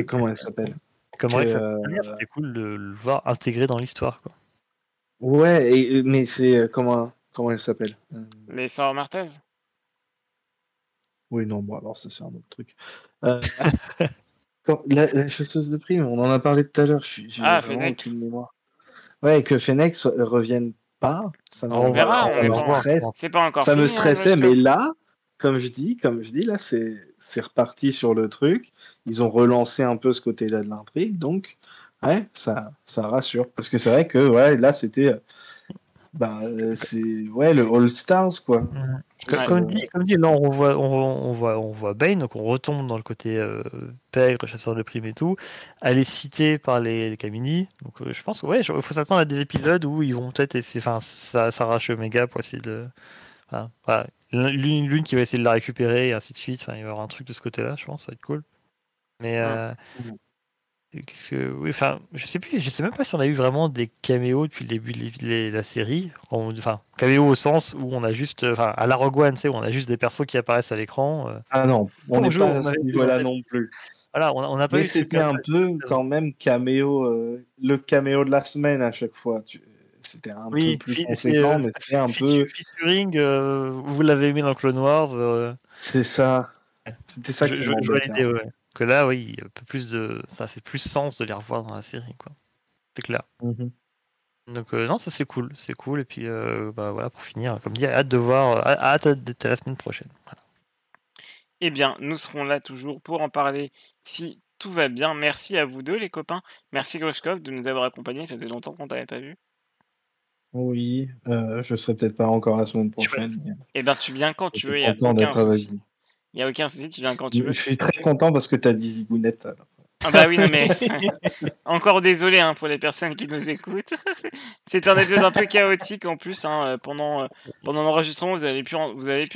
comment elle s'appelle? Comme c'était cool de le voir intégré dans l'histoire, quoi. Ouais, mais c'est... comment elle s'appelle? Les sœurs Martez? Oui, non, bon, alors ça, c'est un autre truc. La chasseuse de primes, on en a parlé tout à l'heure. J'ai vraiment aucune mémoire. Ouais, que Fennec revienne pas, ça on verra, me stresse. C'est pas encore ça fini, me stressait, mais là, comme je dis, là, c'est reparti sur le truc. Ils ont relancé un peu ce côté-là de l'intrigue, donc ouais, ça rassure. Parce que c'est vrai que ouais, là, c'était c'est le All Stars, quoi. Comme dit, là on voit Bane, donc on retombe dans le côté pègre, chasseur de primes et tout. Elle est citée par les Kamini, donc je pense qu'il faut s'attendre à des épisodes où ils vont peut-être essayer, ça s'arrache Omega pour essayer de, l'une qui va essayer de la récupérer et ainsi de suite. Il va y avoir un truc de ce côté-là, je pense, ça va être cool. Mais je sais plus, je sais même pas si on a eu vraiment des caméos depuis le début de la série. Enfin, caméos au sens où on a juste, à la Rogue One, où on a juste des persos qui apparaissent à l'écran. Ah non, on n'est pas à ce niveau-là non plus. Voilà, on a pas. Mais c'était un peu quand même caméo, le caméo de la semaine à chaque fois. C'était un peu plus conséquent, mais c'était un peu. Featuring, vous l'avez mis dans Clone Wars. C'est ça. C'était ça qui je vois l'idée, ouais. Que là, oui, ça fait plus sens de les revoir dans la série, quoi. C'est clair. Donc non, ça c'est cool. Et puis bah, voilà, pour finir, comme dit, hâte de voir, hâte d'être à la semaine prochaine. Voilà. Eh bien, nous serons là toujours pour en parler si tout va bien. Merci à vous deux, les copains. Merci Grushkov de nous avoir accompagnés. Ça faisait longtemps qu'on t'avait pas vu. Oui, je serai peut-être pas encore la semaine Je sais pas. prochaine, mais Eh bien, tu viens quand tu j'étais veux, il n'y a content aucun d'être avec souci. vous. Il n'y a aucun souci, tu viens quand tu Je veux. suis très content parce que tu as dit Zigounette. Alors. Ah bah oui, non mais encore désolé hein, pour les personnes qui nous écoutent. C'était un épisode un peu chaotique en plus. Hein, pendant l'enregistrement, vous avez pu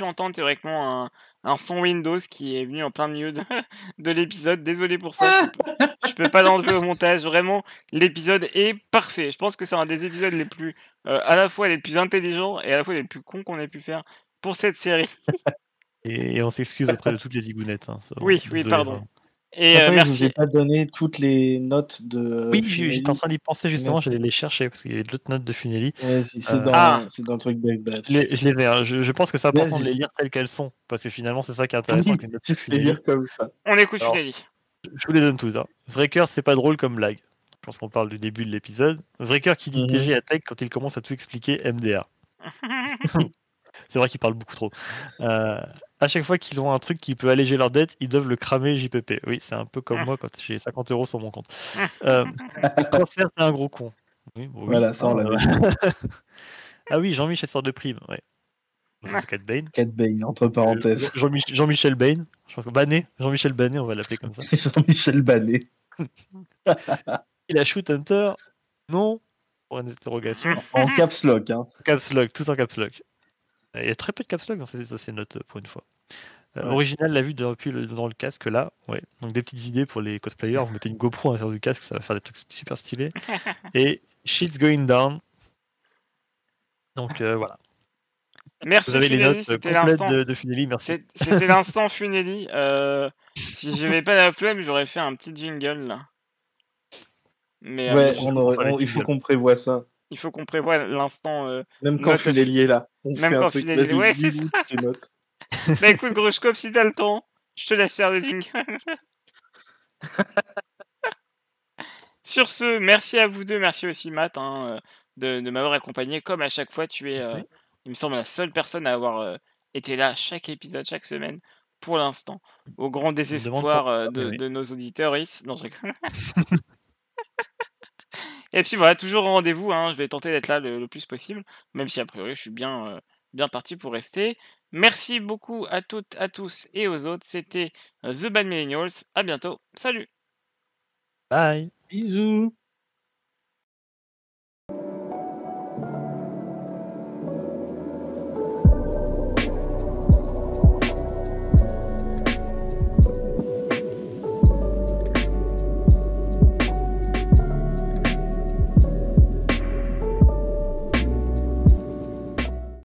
entendre théoriquement un son Windows qui est venu en plein milieu de l'épisode. Désolé pour ça, je peux pas l'enlever au montage. Vraiment, l'épisode est parfait. Je pense que c'est un des épisodes les plus, à la fois les plus intelligents et à la fois les plus cons qu'on ait pu faire pour cette série. Et on s'excuse auprès de toutes les zigounettes. Hein, Oui, désolé, pardon. vraiment. Et Attends, je vous ai merci. pas donné toutes les notes de Oui, Finelli. j'étais en train d'y penser justement, Merci. j'allais les chercher parce qu'il y avait d'autres notes de Funeli. C'est dans, Ah. c'est dans le truc Big Batch. Je les ai, hein. Je pense que c'est important de Vas-y. les lire telles qu'elles sont, parce que finalement c'est ça qui est intéressant avec les notes de Juste les Funeli. lire comme ça. On écoute Alors, Funeli. je vous les donne toutes. Hein. Vraker, c'est pas drôle comme blague. Je pense qu'on parle du début de l'épisode. Vraker qui dit TG à Tech quand il commence à tout expliquer MDR. C'est vrai qu'il parle beaucoup trop. À chaque fois qu'ils ont un truc qui peut alléger leur dette, ils doivent le cramer JPP. Oui, c'est un peu comme moi quand j'ai 50 € sur mon compte. Cancer, t'es un gros con. Oui, bon, oui. Voilà, ça on l'avait dit. Ah oui, Jean-Michel sort de prime. Ouais. Bon, ça, c'est Cat Bane. Cat Bane, entre parenthèses. Jean-Michel Bane. Je pense que Banet. Jean-Michel Banet, on va l'appeler comme ça. Jean-Michel Banet. Il a Shoot Hunter. Non. Pour une interrogation. En caps lock. Hein. Caps lock, tout en caps lock. Il y a très peu de caps lock dans ces notes pour une fois. Ouais. Original, la vue depuis dans le casque là. Ouais. Donc des petites idées pour les cosplayers. Vous mettez une GoPro à l'intérieur du casque, ça va faire des trucs super stylés. Et shit's going down. Donc voilà. Merci Vous avez Funeli, les notes c'était complètes l'instant. de Funeli, merci. C'était l'instant Funeli. Si j'avais pas la flemme, j'aurais fait un petit jingle là. Mais ouais, il il faut qu'on prévoie ça. Il faut qu'on prévoie l'instant. Même quand Funeli est là. On Même fait quand un truc. Funeli est là. Ouais, c'est ça. Tes notes. Bah écoute, Grushkov, si t'as le temps, je te laisse faire le jingle. Sur ce, merci à vous deux, merci aussi Matt de m'avoir accompagné. Comme à chaque fois, tu es, il me semble, la seule personne à avoir été là chaque épisode, chaque semaine, pour l'instant, au grand désespoir de nos auditeurs. Non, je rigole. Et puis voilà, toujours au rendez-vous, je vais tenter d'être là le plus possible, même si a priori je suis bien parti pour rester. Merci beaucoup à toutes, à tous et aux autres. C'était The Bad Millennials. À bientôt. Salut. Bye. Bisous.